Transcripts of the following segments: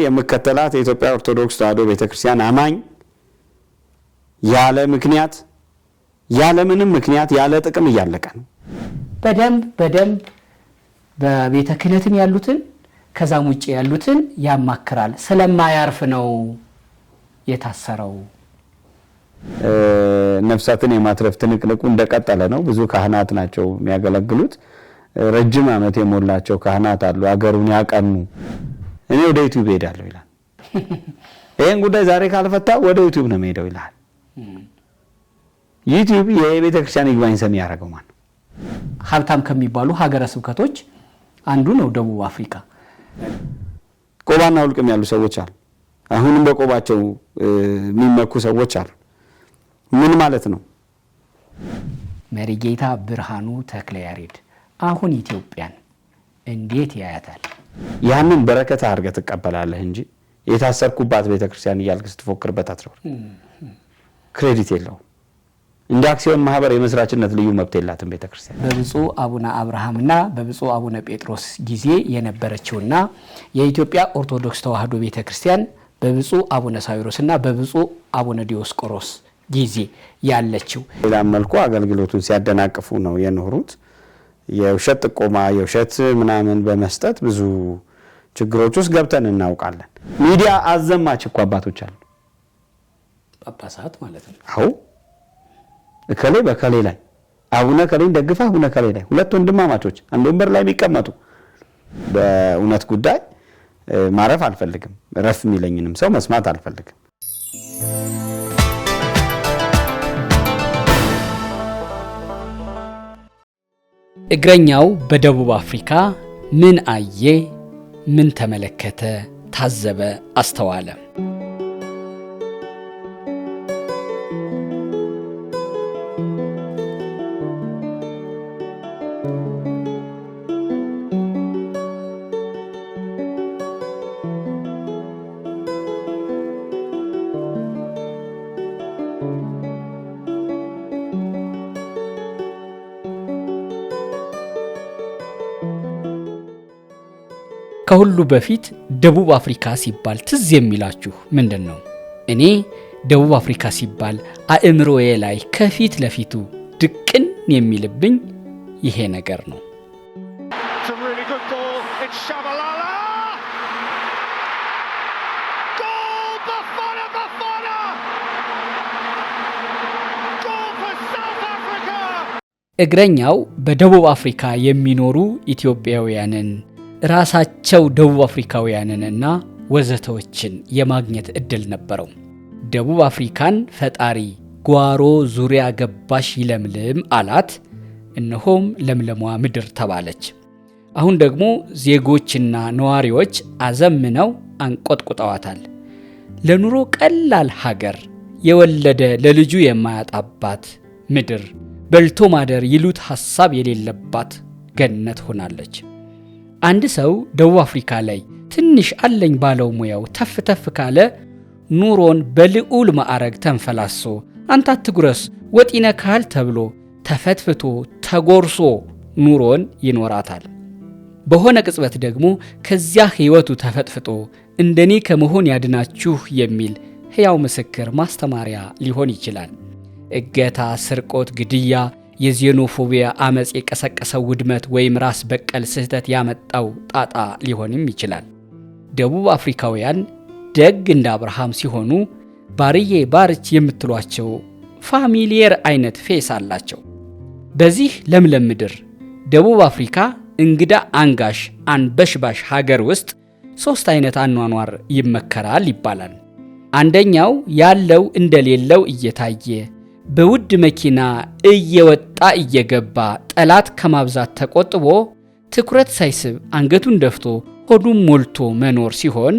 የምከተላት የኢትዮጵያ ኦርቶዶክስ ተዋሕዶ ቤተክርስቲያን አማኝ ያለ ምክንያት ያለ ምንም ምክንያት ያለ ጥቅም እያለቀ ነው። በደንብ በቤተ ክህነትም ያሉትን ከዛም ውጪ ያሉትን ያማክራል። ስለማያርፍ ነው የታሰረው። ነፍሳትን የማትረፍ ትንቅንቁ እንደቀጠለ ነው። ብዙ ካህናት ናቸው የሚያገለግሉት። ረጅም ዓመት የሞላቸው ካህናት አሉ። አገሩን ያቀኑ እኔ ወደ ዩቲዩብ ሄዳለሁ ይላል። ይሄን ጉዳይ ዛሬ ካልፈታ ወደ ዩቲዩብ ነው የምሄደው ይላል። ዩቲዩብ የቤተ ክርስቲያን ይግባኝ ሰሚ ያደረገው ማን ነው? ሀብታም ከሚባሉ ሀገረ ስብከቶች አንዱ ነው ደቡብ አፍሪካ። ቆባና ውልቅም ያሉ ሰዎች አሉ። አሁንም በቆባቸው የሚመኩ ሰዎች አሉ። ምን ማለት ነው? መሪጌታ ብርሃኑ ተክለያሬድ አሁን ኢትዮጵያን እንዴት ያያታል? ያንን በረከት አድርገህ ትቀበላለህ እንጂ የታሰርኩባት ቤተክርስቲያን እያልክ ስትፎክርበት አትኖር። ክሬዲት የለውም። እንደ አክሲዮን ማህበር የመስራችነት ልዩ መብት የላትም ቤተክርስቲያን። በብፁዕ አቡነ አብርሃምና በብፁዕ አቡነ ጴጥሮስ ጊዜ የነበረችውና የኢትዮጵያ ኦርቶዶክስ ተዋሕዶ ቤተክርስቲያን በብፁዕ አቡነ ሳዊሮስና በብፁዕ አቡነ ዲዮስቆሮስ ጊዜ ያለችው ሌላ መልኩ አገልግሎቱን ሲያደናቅፉ ነው የኖሩት። የውሸት ጥቆማ የውሸት ምናምን በመስጠት ብዙ ችግሮች ውስጥ ገብተን እናውቃለን። ሚዲያ አዘማች እኮ አባቶች አሉ፣ ጳጳሳት ማለት ነው። አዎ እከሌ በከሌ ላይ አቡነ ከሌን ደግፋ አቡነ ከሌ ላይ ሁለት ወንድማማቾች አንድ ወንበር ላይ የሚቀመጡ። በእውነት ጉዳይ ማረፍ አልፈልግም። ረፍ የሚለኝንም ሰው መስማት አልፈልግም። እግረኛው በደቡብ አፍሪካ ምን አየ? ምን ተመለከተ? ታዘበ? አስተዋለ? ከሁሉ በፊት ደቡብ አፍሪካ ሲባል ትዝ የሚላችሁ ምንድነው? እኔ ደቡብ አፍሪካ ሲባል አእምሮዬ ላይ ከፊት ለፊቱ ድቅን የሚልብኝ ይሄ ነገር ነው። እግረኛው በደቡብ አፍሪካ የሚኖሩ ኢትዮጵያውያንን ራሳቸው ደቡብ አፍሪካውያንንና ወዘተዎችን የማግኘት እድል ነበረው። ደቡብ አፍሪካን ፈጣሪ ጓሮ ዙሪያ ገባሽ ይለምልም አላት። እነሆም ለምለሟ ምድር ተባለች። አሁን ደግሞ ዜጎችና ነዋሪዎች አዘምነው አንቆጥቁጠዋታል። ለኑሮ ቀላል ሀገር፣ የወለደ ለልጁ የማያጣባት ምድር፣ በልቶ ማደር ይሉት ሐሳብ የሌለባት ገነት ሆናለች። አንድ ሰው ደቡብ አፍሪካ ላይ ትንሽ አለኝ ባለው ሙያው ተፍ ተፍ ካለ ኑሮን በልዑል ማዕረግ ተንፈላሶ አንተ አትጉረስ ወጥ ይነካል ተብሎ ተፈትፍቶ ተጎርሶ ኑሮን ይኖራታል። በሆነ ቅጽበት ደግሞ ከዚያ ሕይወቱ ተፈጥፍጦ እንደኔ ከመሆን ያድናችሁ የሚል ሕያው ምስክር ማስተማሪያ ሊሆን ይችላል። እገታ፣ ስርቆት፣ ግድያ፣ የዜኖፎቢያ አመጽ የቀሰቀሰው ውድመት ወይም ራስ በቀል ስህተት ያመጣው ጣጣ ሊሆንም ይችላል። ደቡብ አፍሪካውያን ደግ እንደ አብርሃም ሲሆኑ ባርዬ ባርች የምትሏቸው ፋሚሊየር አይነት ፌስ አላቸው። በዚህ ለምለም ምድር ደቡብ አፍሪካ እንግዳ አንጋሽ አንበሽባሽ ሀገር ውስጥ 3 አይነት አኗኗር ይመከራል ይባላል። አንደኛው ያለው እንደሌለው እየታየ በውድ መኪና እየወጣ እየገባ ጠላት ከማብዛት ተቆጥቦ ትኩረት ሳይስብ አንገቱን ደፍቶ ሆዱን ሞልቶ መኖር ሲሆን፣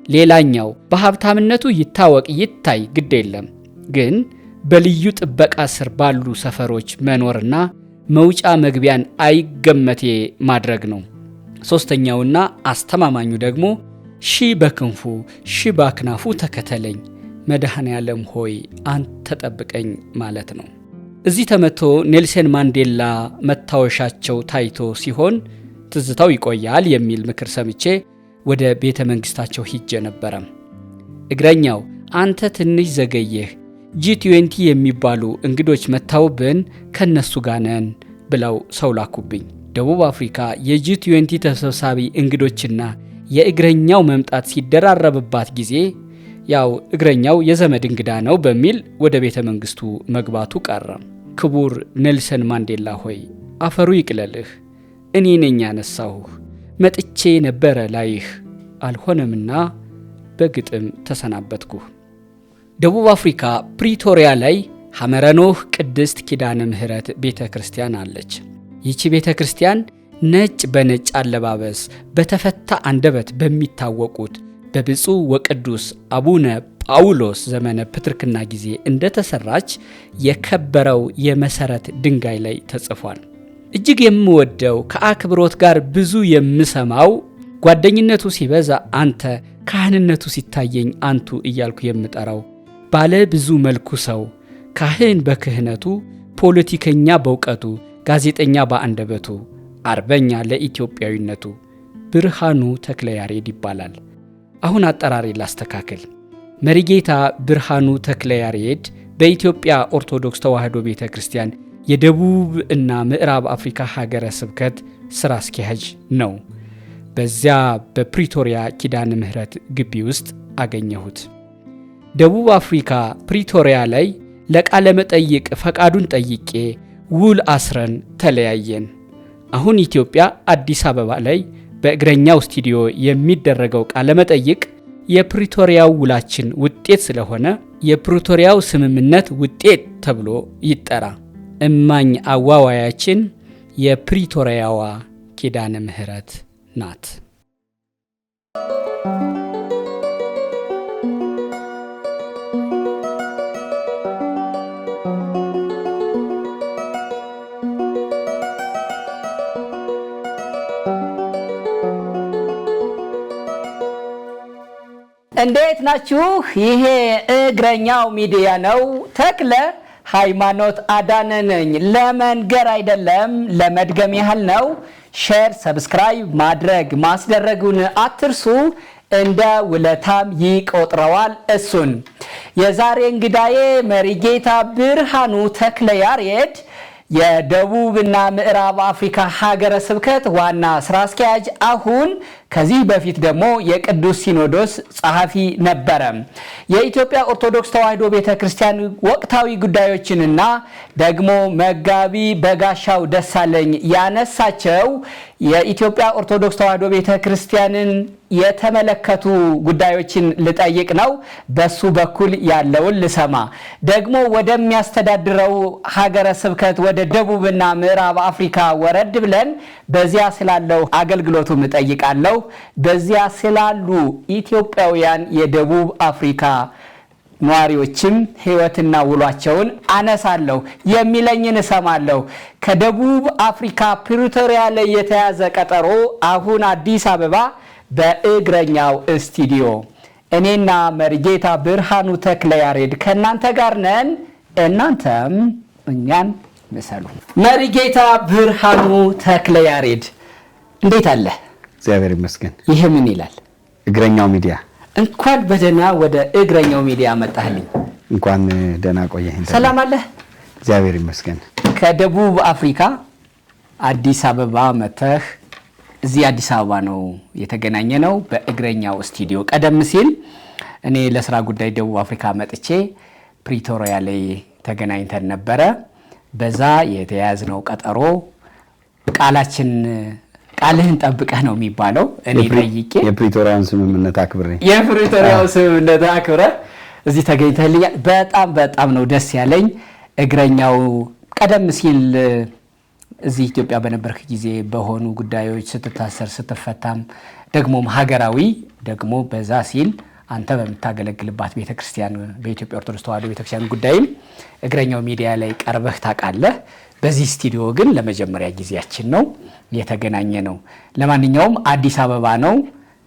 ሌላኛው በሀብታምነቱ ይታወቅ ይታይ ግድ የለም ግን በልዩ ጥበቃ ስር ባሉ ሰፈሮች መኖርና መውጫ መግቢያን አይገመቴ ማድረግ ነው። ሶስተኛውና አስተማማኙ ደግሞ ሺ በክንፉ ሺ ባክናፉ ተከተለኝ መድኃኔ ዓለም ሆይ አንተ ጠብቀኝ ማለት ነው። እዚህ ተመቶ ኔልሰን ማንዴላ መታወሻቸው ታይቶ ሲሆን ትዝታው ይቆያል የሚል ምክር ሰምቼ ወደ ቤተ መንግሥታቸው ሂጄ ነበረ። እግረኛው አንተ ትንሽ ዘገየህ፣ G20 የሚባሉ እንግዶች መታውብን ከነሱ ጋር ነን ብለው ሰው ላኩብኝ። ደቡብ አፍሪካ የጂ20 ተሰብሳቢ እንግዶችና የእግረኛው መምጣት ሲደራረብባት ጊዜ ያው እግረኛው የዘመድ እንግዳ ነው በሚል ወደ ቤተ መንግስቱ መግባቱ ቀረ። ክቡር ኔልሰን ማንዴላ ሆይ አፈሩ ይቅለልህ፣ እኔ ነኝ ያነሳሁህ፣ መጥቼ ነበረ ላይህ አልሆነምና በግጥም ተሰናበትኩህ። ደቡብ አፍሪካ ፕሪቶሪያ ላይ ሐመረኖህ ቅድስት ኪዳነ ምህረት ቤተ ክርስቲያን አለች። ይቺ ቤተ ክርስቲያን ነጭ በነጭ አለባበስ በተፈታ አንደበት በሚታወቁት በብፁዕ ወቅዱስ አቡነ ጳውሎስ ዘመነ ፕትርክና ጊዜ እንደተሰራች የከበረው የመሰረት ድንጋይ ላይ ተጽፏል። እጅግ የምወደው ከአክብሮት ጋር ብዙ የምሰማው ጓደኝነቱ ሲበዛ አንተ፣ ካህንነቱ ሲታየኝ አንቱ እያልኩ የምጠራው ባለ ብዙ መልኩ ሰው ካህን በክህነቱ፣ ፖለቲከኛ በእውቀቱ፣ ጋዜጠኛ በአንደበቱ፣ አርበኛ ለኢትዮጵያዊነቱ ብርሃኑ ተክለያሬድ ይባላል። አሁን አጠራሪ ላስተካክል። መሪጌታ ብርሃኑ ተክለያሬድ በኢትዮጵያ ኦርቶዶክስ ተዋሕዶ ቤተ ክርስቲያን የደቡብ እና ምዕራብ አፍሪካ ሀገረ ስብከት ሥራ አስኪያጅ ነው። በዚያ በፕሪቶሪያ ኪዳነ ምህረት ግቢ ውስጥ አገኘሁት። ደቡብ አፍሪካ ፕሪቶሪያ ላይ ለቃለ መጠይቅ ፈቃዱን ጠይቄ ውል አስረን ተለያየን። አሁን ኢትዮጵያ አዲስ አበባ ላይ በእግረኛው ስቱዲዮ የሚደረገው ቃለ መጠይቅ የፕሪቶሪያው ውላችን ውጤት ስለሆነ የፕሪቶሪያው ስምምነት ውጤት ተብሎ ይጠራ። እማኝ አዋዋያችን የፕሪቶሪያዋ ኪዳነ ምህረት ናት። እንዴት ናችሁ? ይሄ እግረኛው ሚዲያ ነው። ተክለ ሃይማኖት አዳነ ነኝ። ለመንገር አይደለም ለመድገም ያህል ነው። ሼር፣ ሰብስክራይብ ማድረግ ማስደረጉን አትርሱ። እንደ ውለታም ይቆጥረዋል እሱን። የዛሬ እንግዳዬ መሪጌታ ብርሃኑ ተክለያሬድ የደቡብና ምዕራብ አፍሪካ ሀገረ ስብከት ዋና ስራ አስኪያጅ፣ አሁን ከዚህ በፊት ደግሞ የቅዱስ ሲኖዶስ ጸሐፊ ነበረ። የኢትዮጵያ ኦርቶዶክስ ተዋሕዶ ቤተክርስቲያን ወቅታዊ ጉዳዮችንና ደግሞ መጋቢ በጋሻው ደሳለኝ ያነሳቸው የኢትዮጵያ ኦርቶዶክስ ተዋሕዶ ቤተክርስቲያንን የተመለከቱ ጉዳዮችን ልጠይቅ ነው። በሱ በኩል ያለውን ልሰማ ደግሞ ወደሚያስተዳድረው ሀገረ ስብከት ወደ ደቡብና ምዕራብ አፍሪካ ወረድ ብለን በዚያ ስላለው አገልግሎቱ እጠይቃለሁ። በዚያ ስላሉ ኢትዮጵያውያን የደቡብ አፍሪካ ነዋሪዎችም ሕይወትና ውሏቸውን አነሳለሁ። የሚለኝን እሰማለሁ። ከደቡብ አፍሪካ ፕሪቶሪያ ላይ የተያዘ ቀጠሮ አሁን አዲስ አበባ በእግረኛው ስቱዲዮ እኔና መሪጌታ ብርሃኑ ተክለያሬድ ከእናንተ ጋር ነን። እናንተም እኛን ምሰሉ። መሪጌታ ብርሃኑ ተክለያሬድ እንዴት አለ? እግዚአብሔር ይመስገን። ይሄ ምን ይላል? እግረኛው ሚዲያ። እንኳን በደህና ወደ እግረኛው ሚዲያ መጣህልኝ። እንኳን ደህና ቆየህ። ሰላም አለ? እግዚአብሔር ይመስገን። ከደቡብ አፍሪካ አዲስ አበባ መተህ እዚህ አዲስ አበባ ነው የተገናኘ ነው በእግረኛው ስቱዲዮ። ቀደም ሲል እኔ ለስራ ጉዳይ ደቡብ አፍሪካ መጥቼ ፕሪቶሪያ ላይ ተገናኝተን ነበረ። በዛ የተያዝነው ቀጠሮ ቃልህን ጠብቀህ ነው የሚባለው። እኔ ጠይቄ የፕሪቶሪያውን ስምምነት አክብሬ የፕሪቶሪያው ስምምነት አክብረህ እዚህ ተገኝተህልኛል። በጣም ነው ደስ ያለኝ። እግረኛው ቀደም ሲል እዚህ ኢትዮጵያ በነበርክ ጊዜ በሆኑ ጉዳዮች ስትታሰር ስትፈታም ደግሞም ሀገራዊ ደግሞ በዛ ሲል አንተ በምታገለግልባት ቤተክርስቲያን በኢትዮጵያ ኦርቶዶክስ ተዋሕዶ ቤተክርስቲያን ጉዳይም እግረኛው ሚዲያ ላይ ቀርበህ ታውቃለህ። በዚህ ስቱዲዮ ግን ለመጀመሪያ ጊዜያችን ነው የተገናኘ ነው። ለማንኛውም አዲስ አበባ ነው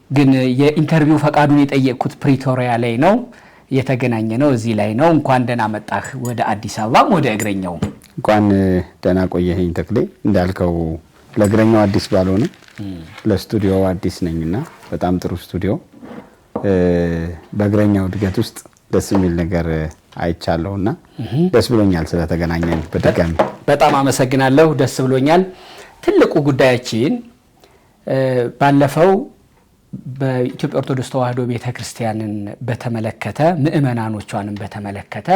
ግን የኢንተርቪው ፈቃዱን የጠየቅኩት ፕሪቶሪያ ላይ ነው የተገናኘ ነው። እዚህ ላይ ነው። እንኳን ደህና መጣህ ወደ አዲስ አበባም ወደ እግረኛው። እንኳን ደህና ቆየኸኝ ተክሌ። እንዳልከው ለእግረኛው አዲስ ባልሆነ ለስቱዲዮ አዲስ ነኝና በጣም ጥሩ ስቱዲዮ በእግረኛው እድገት ውስጥ ደስ የሚል ነገር አይቻለሁና ደስ ብሎኛል ስለተገናኘን በድጋሚ በጣም አመሰግናለሁ። ደስ ብሎኛል። ትልቁ ጉዳያችን ባለፈው በኢትዮጵያ ኦርቶዶክስ ተዋሕዶ ቤተክርስቲያንን በተመለከተ ምእመናኖቿንም በተመለከተ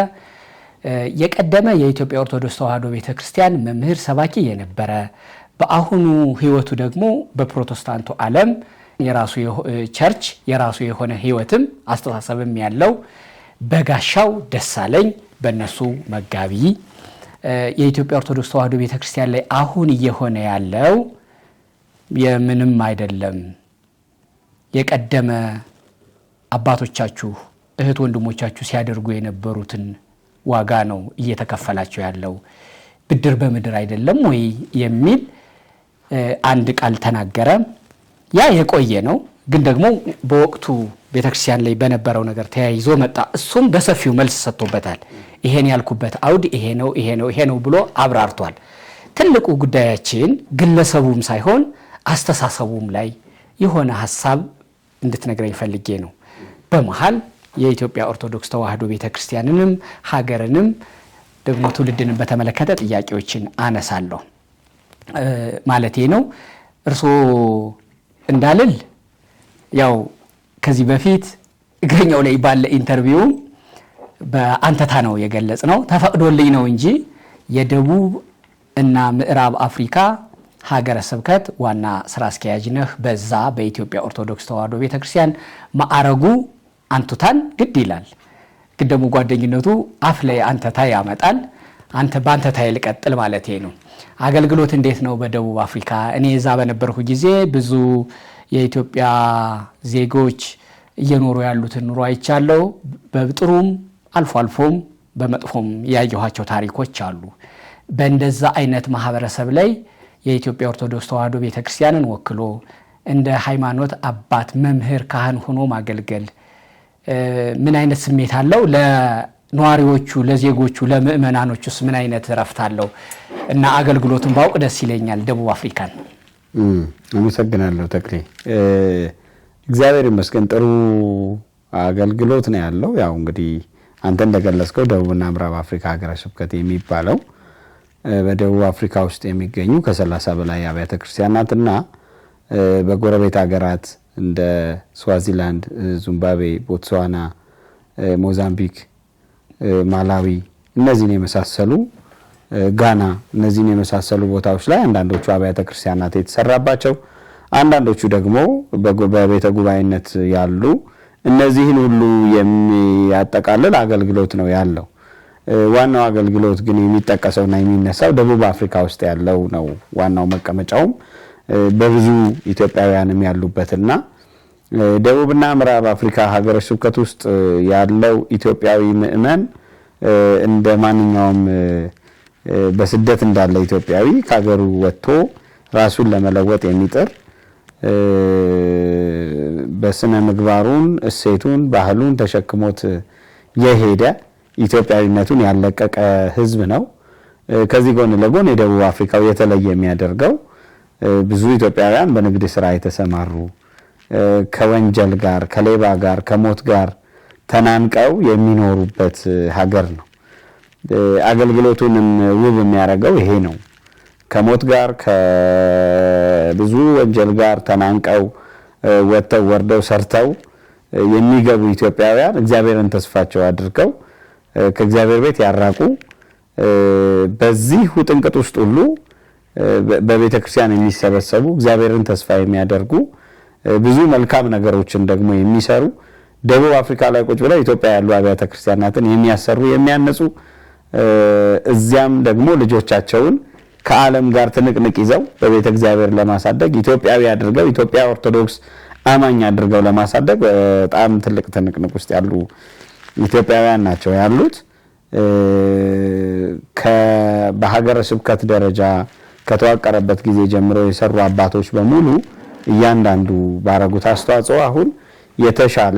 የቀደመ የኢትዮጵያ ኦርቶዶክስ ተዋሕዶ ቤተክርስቲያን መምህር ሰባኪ የነበረ በአሁኑ ህይወቱ ደግሞ በፕሮቴስታንቱ ዓለም የራሱ ቸርች የራሱ የሆነ ህይወትም አስተሳሰብም ያለው በጋሻው ደሳለኝ በእነሱ መጋቢ የኢትዮጵያ ኦርቶዶክስ ተዋሕዶ ቤተክርስቲያን ላይ አሁን እየሆነ ያለው የምንም አይደለም፣ የቀደመ አባቶቻችሁ እህት ወንድሞቻችሁ ሲያደርጉ የነበሩትን ዋጋ ነው እየተከፈላቸው ያለው፣ ብድር በምድር አይደለም ወይ የሚል አንድ ቃል ተናገረ። ያ የቆየ ነው፣ ግን ደግሞ በወቅቱ ቤተክርስቲያን ላይ በነበረው ነገር ተያይዞ መጣ። እሱም በሰፊው መልስ ሰጥቶበታል። ይሄን ያልኩበት አውድ ይሄ ነው ብሎ አብራርቷል። ትልቁ ጉዳያችን ግለሰቡም ሳይሆን አስተሳሰቡም ላይ የሆነ ሐሳብ እንድትነግረኝ ፈልጌ ነው። በመሃል የኢትዮጵያ ኦርቶዶክስ ተዋሕዶ ቤተክርስቲያንንም ሀገርንም ደግሞ ትውልድንም በተመለከተ ጥያቄዎችን አነሳለሁ ማለቴ ነው። እርስዎ እንዳልል ያው ከዚህ በፊት እግረኛው ላይ ባለ ኢንተርቪው በአንተታ ነው የገለጽ ነው። ተፈቅዶልኝ ነው እንጂ የደቡብ እና ምዕራብ አፍሪካ ሀገረ ስብከት ዋና ስራ አስኪያጅ ነህ። በዛ በኢትዮጵያ ኦርቶዶክስ ተዋሕዶ ቤተክርስቲያን ማዕረጉ አንቱታን ግድ ይላል። ግን ደግሞ ጓደኝነቱ አፍ ላይ አንተታ ያመጣል። አንተ በአንተታ ልቀጥል ማለቴ ነው። አገልግሎት እንዴት ነው በደቡብ አፍሪካ? እኔ እዛ በነበርኩ ጊዜ ብዙ የኢትዮጵያ ዜጎች እየኖሩ ያሉትን ኑሮ አይቻለሁ። በጥሩም አልፎ አልፎም በመጥፎም ያየኋቸው ታሪኮች አሉ። በእንደዛ አይነት ማህበረሰብ ላይ የኢትዮጵያ ኦርቶዶክስ ተዋሕዶ ቤተክርስቲያንን ወክሎ እንደ ሃይማኖት አባት መምህር ካህን ሆኖ ማገልገል ምን አይነት ስሜት አለው? ለነዋሪዎቹ ለዜጎቹ ለምእመናኖቹስ ምን አይነት ረፍት አለው? እና አገልግሎቱን ባውቅ ደስ ይለኛል። ደቡብ አፍሪካን አመሰግናለሁ ተክሌ። እግዚአብሔር ይመስገን ጥሩ አገልግሎት ነው ያለው። ያው እንግዲህ አንተ እንደገለጽከው ደቡብና ምዕራብ አፍሪካ ሀገረ ስብከት የሚባለው በደቡብ አፍሪካ ውስጥ የሚገኙ ከ30 በላይ አብያተ ክርስቲያናትና በጎረቤት ሀገራት እንደ ስዋዚላንድ፣ ዚምባብዌ፣ ቦትስዋና፣ ሞዛምቢክ፣ ማላዊ እነዚህን የመሳሰሉ ጋና እነዚህን የመሳሰሉ ቦታዎች ላይ አንዳንዶቹ አብያተ ክርስቲያናት የተሰራባቸው አንዳንዶቹ ደግሞ በቤተ ጉባኤነት ያሉ እነዚህን ሁሉ የሚያጠቃልል አገልግሎት ነው ያለው። ዋናው አገልግሎት ግን የሚጠቀሰውና የሚነሳው ደቡብ አፍሪካ ውስጥ ያለው ነው። ዋናው መቀመጫውም በብዙ ኢትዮጵያውያንም ያሉበትና ደቡብና ምዕራብ አፍሪካ ሀገረ ስብከት ውስጥ ያለው ኢትዮጵያዊ ምእመን እንደ ማንኛውም በስደት እንዳለ ኢትዮጵያዊ ከሀገሩ ወጥቶ ራሱን ለመለወጥ የሚጥር በስነ ምግባሩን እሴቱን ባህሉን ተሸክሞት የሄደ ኢትዮጵያዊነቱን ያለቀቀ ህዝብ ነው። ከዚህ ጎን ለጎን የደቡብ አፍሪካው የተለየ የሚያደርገው ብዙ ኢትዮጵያውያን በንግድ ስራ የተሰማሩ ከወንጀል ጋር ከሌባ ጋር ከሞት ጋር ተናንቀው የሚኖሩበት ሀገር ነው። አገልግሎቱንም ውብ የሚያደርገው ይሄ ነው። ከሞት ጋር ከብዙ ወንጀል ጋር ተናንቀው ወጥተው ወርደው ሰርተው የሚገቡ ኢትዮጵያውያን እግዚአብሔርን ተስፋቸው አድርገው ከእግዚአብሔር ቤት ያራቁ በዚህ ውጥንቅጥ ውስጥ ሁሉ በቤተ ክርስቲያን የሚሰበሰቡ እግዚአብሔርን ተስፋ የሚያደርጉ ብዙ መልካም ነገሮችን ደግሞ የሚሰሩ ደቡብ አፍሪካ ላይ ቁጭ ብለው ኢትዮጵያ ያሉ አብያተ ክርስቲያናትን የሚያሰሩ የሚያነጹ እዚያም ደግሞ ልጆቻቸውን ከዓለም ጋር ትንቅንቅ ይዘው በቤተ እግዚአብሔር ለማሳደግ ኢትዮጵያዊ አድርገው ኢትዮጵያ ኦርቶዶክስ አማኝ አድርገው ለማሳደግ በጣም ትልቅ ትንቅንቅ ውስጥ ያሉ ኢትዮጵያውያን ናቸው ያሉት። በሀገረ ስብከት ደረጃ ከተዋቀረበት ጊዜ ጀምሮ የሰሩ አባቶች በሙሉ እያንዳንዱ ባረጉት አስተዋጽኦ አሁን የተሻለ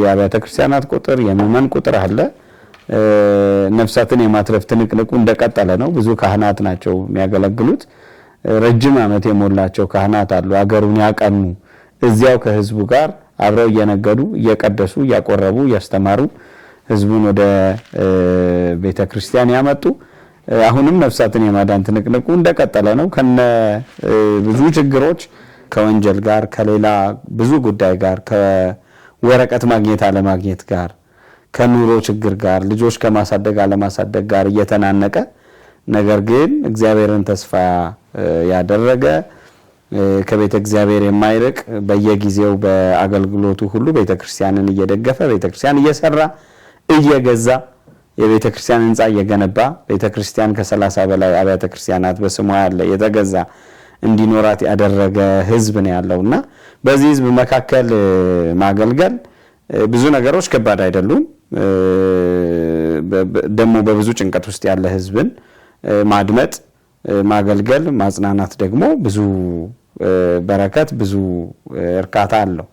የአብያተ ክርስቲያናት ቁጥር የምእመን ቁጥር አለ። ነፍሳትን የማትረፍ ትንቅንቁ እንደቀጠለ ነው። ብዙ ካህናት ናቸው የሚያገለግሉት። ረጅም ዓመት የሞላቸው ካህናት አሉ። አገሩን ያቀኑ እዚያው ከህዝቡ ጋር አብረው እየነገዱ እየቀደሱ እያቆረቡ እያስተማሩ ህዝቡን ወደ ቤተክርስቲያን ያመጡ። አሁንም ነፍሳትን የማዳን ትንቅንቁ እንደቀጠለ ነው። ከነ ብዙ ችግሮች ከወንጀል ጋር ከሌላ ብዙ ጉዳይ ጋር ከወረቀት ማግኘት አለማግኘት ጋር ከኑሮ ችግር ጋር ልጆች ከማሳደግ አለማሳደግ ጋር እየተናነቀ ነገር ግን እግዚአብሔርን ተስፋ ያደረገ ከቤተ እግዚአብሔር የማይርቅ በየጊዜው በአገልግሎቱ ሁሉ ቤተክርስቲያንን እየደገፈ ቤተክርስቲያን እየሰራ እየገዛ የቤተክርስቲያን ህንጻ እየገነባ ቤተክርስቲያን ከ30 በላይ አብያተ ክርስቲያናት በስሟ ያለ የተገዛ እንዲኖራት ያደረገ ህዝብ ነው ያለውና በዚህ ህዝብ መካከል ማገልገል ብዙ ነገሮች ከባድ አይደሉም። ደግሞ በብዙ ጭንቀት ውስጥ ያለ ህዝብን ማድመጥ ማገልገል ማጽናናት ደግሞ ብዙ በረከት ብዙ እርካታ አለው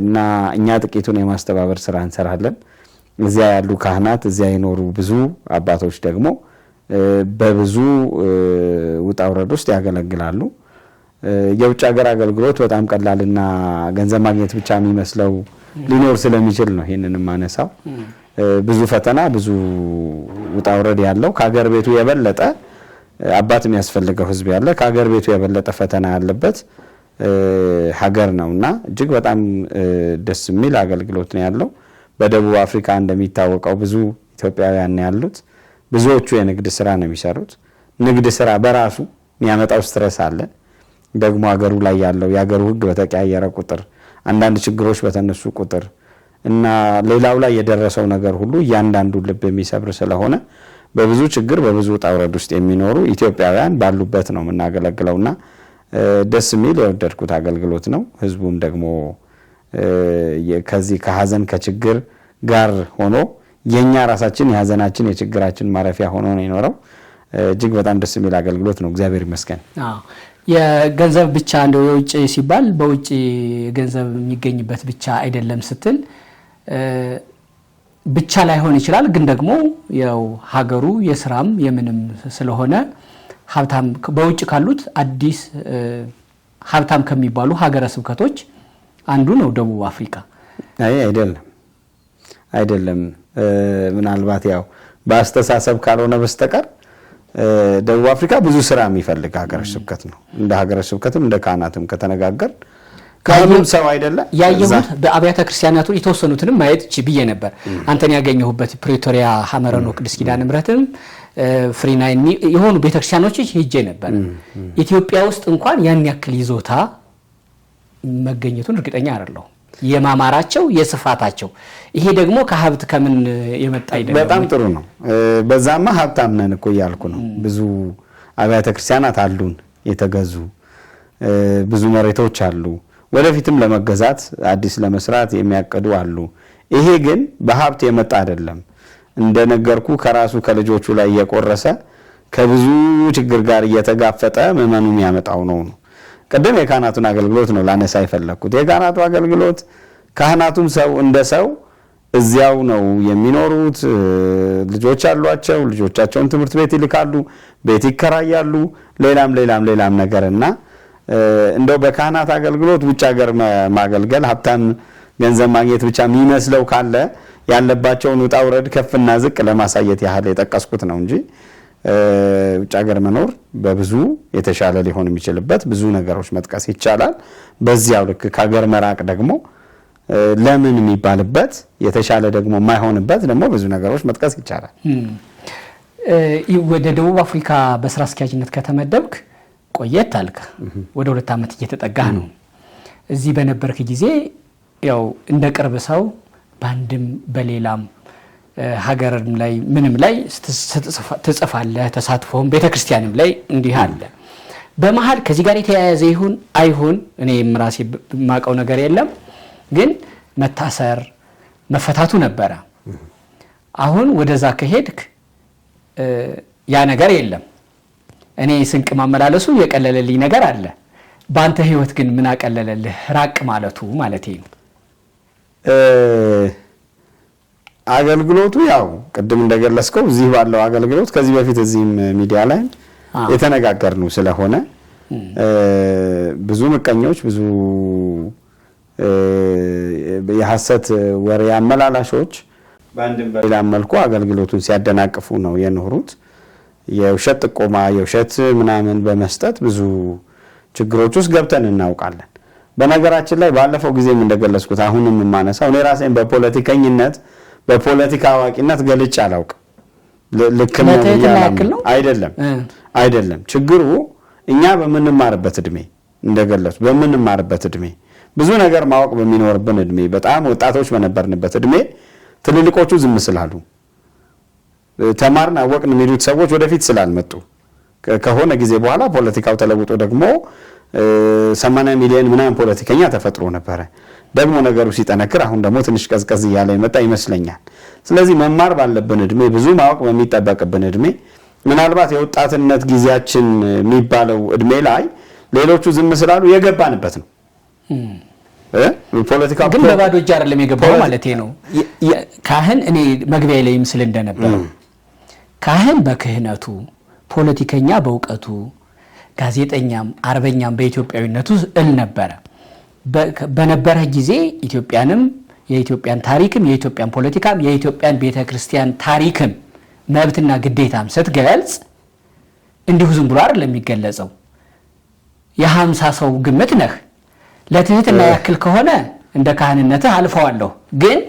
እና እኛ ጥቂቱን የማስተባበር ስራ እንሰራለን። እዚያ ያሉ ካህናት እዚያ ይኖሩ ብዙ አባቶች ደግሞ በብዙ ውጣ ውረድ ውስጥ ያገለግላሉ። የውጭ ሀገር አገልግሎት በጣም ቀላልና ገንዘብ ማግኘት ብቻ የሚመስለው ሊኖር ስለሚችል ነው ይሄንንም ማነሳው። ብዙ ፈተና ብዙ ውጣ ውረድ ያለው ከሀገር ቤቱ የበለጠ አባት የሚያስፈልገው ህዝብ ያለ ከሀገር ቤቱ የበለጠ ፈተና ያለበት ሀገር ነውና እጅግ በጣም ደስ የሚል አገልግሎት ነው ያለው። በደቡብ አፍሪካ እንደሚታወቀው ብዙ ኢትዮጵያውያን ያሉት ብዙዎቹ የንግድ ስራ ነው የሚሰሩት። ንግድ ስራ በራሱ የሚያመጣው ስትረስ አለ። ደግሞ ሀገሩ ላይ ያለው የሀገሩ ህግ በተቀያየረ ቁጥር አንዳንድ ችግሮች በተነሱ ቁጥር እና ሌላው ላይ የደረሰው ነገር ሁሉ እያንዳንዱ ልብ የሚሰብር ስለሆነ በብዙ ችግር በብዙ ጣውረድ ውስጥ የሚኖሩ ኢትዮጵያውያን ባሉበት ነው የምናገለግለውና ደስ የሚል የወደድኩት አገልግሎት ነው። ህዝቡም ደግሞ ከዚህ ከሀዘን ከችግር ጋር ሆኖ የኛ ራሳችን የሀዘናችን የችግራችን ማረፊያ ሆኖ ነው የኖረው። እጅግ በጣም ደስ የሚል አገልግሎት ነው። እግዚአብሔር ይመስገን። የገንዘብ ብቻ እንደው የውጭ ሲባል በውጭ ገንዘብ የሚገኝበት ብቻ አይደለም ስትል ብቻ ላይሆን ይችላል። ግን ደግሞ ያው ሀገሩ የስራም የምንም ስለሆነ ሀብታም በውጭ ካሉት አዲስ ሀብታም ከሚባሉ ሀገረ ስብከቶች አንዱ ነው ደቡብ አፍሪካ። አይደለም ምናልባት ያው በአስተሳሰብ ካልሆነ በስተቀር ደቡብ አፍሪካ ብዙ ስራ የሚፈልግ ሀገረ ስብከት ነው። እንደ ሀገረ ስብከትም እንደ ካህናትም ከተነጋገር ካህኑም ሰው አይደለ ያየሁት በአብያተ ክርስቲያናቱ የተወሰኑትንም ማየት ብዬ ነበር። አንተን ያገኘሁበት ፕሪቶሪያ ሐመረኖ ቅድስት ኪዳነ ምሕረትም ፍሪናይን የሆኑ ቤተክርስቲያኖች ሄጄ ነበር። ኢትዮጵያ ውስጥ እንኳን ያን ያክል ይዞታ መገኘቱን እርግጠኛ አይደለሁ። የማማራቸው የስፋታቸው ይሄ ደግሞ ከሀብት ከምን የመጣ አይደለም። በጣም ጥሩ ነው። በዛማ ሀብታም ነን እኮ ያልኩ ነው። ብዙ አብያተ ክርስቲያናት አሉን የተገዙ ብዙ መሬቶች አሉ። ወደፊትም ለመገዛት አዲስ ለመስራት የሚያቀዱ አሉ። ይሄ ግን በሀብት የመጣ አይደለም። እንደነገርኩ ከራሱ ከልጆቹ ላይ እየቆረሰ ከብዙ ችግር ጋር እየተጋፈጠ ምዕመኑ የሚያመጣው ነው። ቀደም የካህናቱን አገልግሎት ነው ላነሳ የፈለኩት። የካህናቱ አገልግሎት ካህናቱም ሰው እንደ ሰው እዚያው ነው የሚኖሩት። ልጆች አሏቸው። ልጆቻቸውን ትምህርት ቤት ይልካሉ፣ ቤት ይከራያሉ፣ ሌላም ነገርና እንደው በካህናት አገልግሎት ውጭ ሀገር ማገልገል ሀብታም ገንዘብ ማግኘት ብቻ የሚመስለው ካለ ያለባቸውን ውጣ ውረድ ከፍና ዝቅ ለማሳየት ያህል የጠቀስኩት ነው እንጂ ውጭ ሀገር መኖር በብዙ የተሻለ ሊሆን የሚችልበት ብዙ ነገሮች መጥቀስ ይቻላል። በዚያው ልክ ከሀገር መራቅ ደግሞ ለምን የሚባልበት የተሻለ ደግሞ የማይሆንበት ደግሞ ብዙ ነገሮች መጥቀስ ይቻላል። ወደ ደቡብ አፍሪካ በስራ አስኪያጅነት ከተመደብክ ቆየት አልክ። ወደ 2 ዓመት እየተጠጋህ ነው። እዚህ በነበርክ ጊዜ ያው እንደ ቅርብ ሰው ባንድም በሌላም ሀገርም ላይ ምንም ላይ ትጽፋለህ። ተሳትፎም ቤተክርስቲያንም ላይ እንዲህ አለ። በመሃል ከዚህ ጋር የተያያዘ ይሁን አይሁን እኔም ራሴ የማውቀው ነገር የለም። ግን መታሰር መፈታቱ ነበረ። አሁን ወደዛ ከሄድክ ያ ነገር የለም። እኔ ስንቅ ማመላለሱ የቀለለልኝ ነገር አለ። በአንተ ህይወት ግን ምን አቀለለልህ? ራቅ ማለቱ ማለቴ ነው። አገልግሎቱ ያው ቅድም እንደገለጽከው እዚህ ባለው አገልግሎት ከዚህ በፊት እዚህም ሚዲያ ላይ የተነጋገርነው ስለሆነ ብዙ ምቀኞች፣ ብዙ የሐሰት ወሬ አመላላሾች በአንድም በሌላ መልኩ አገልግሎቱን ሲያደናቅፉ ነው የኖሩት። የውሸት ጥቆማ፣ የውሸት ምናምን በመስጠት ብዙ ችግሮች ውስጥ ገብተን እናውቃለን። በነገራችን ላይ ባለፈው ጊዜም እንደገለጽኩት አሁንም የማነሳው እኔ ራሴን በፖለቲከኝነት በፖለቲካ አዋቂነት ገልጬ አላውቅም። ልክ ነው አይደለም። ችግሩ እኛ በምንማርበት እድሜ እንደገለጹ በምንማርበት እድሜ ብዙ ነገር ማወቅ በሚኖርብን እድሜ በጣም ወጣቶች በነበርንበት እድሜ ትልልቆቹ ዝም ስላሉ ተማርን አወቅን የሚሉት ሰዎች ወደፊት ስላልመጡ ከሆነ ጊዜ በኋላ ፖለቲካው ተለውጦ ደግሞ 80 ሚሊዮን ምናምን ፖለቲከኛ ተፈጥሮ ነበረ። ደግሞ ነገሩ ሲጠነክር አሁን ደግሞ ትንሽ ቀዝቀዝ እያለ ይመጣ ይመስለኛል። ስለዚህ መማር ባለብን እድሜ ብዙ ማወቅ በሚጠበቅብን እድሜ ምናልባት የወጣትነት ጊዜያችን የሚባለው እድሜ ላይ ሌሎቹ ዝም ስላሉ የገባንበት ነው። ፖለቲካ ግን በባዶ እጅ አይደለም የገባው ማለት ነው። ካህን እኔ መግቢያ ላይ ምስል እንደነበረ ካህን በክህነቱ፣ ፖለቲከኛ በእውቀቱ፣ ጋዜጠኛም አርበኛም በኢትዮጵያዊነቱ እል ነበረ። በነበረ ጊዜ ኢትዮጵያንም የኢትዮጵያን ታሪክም የኢትዮጵያን ፖለቲካም የኢትዮጵያን ቤተክርስቲያን ታሪክም መብትና ግዴታም ስትገልጽ እንዲሁ ዝም ብሎ አይደለም የሚገለጸው። የ50 ሰው ግምት ነህ። ለትህትና ያክል ከሆነ እንደ ካህንነትህ አልፈዋለሁ። ግን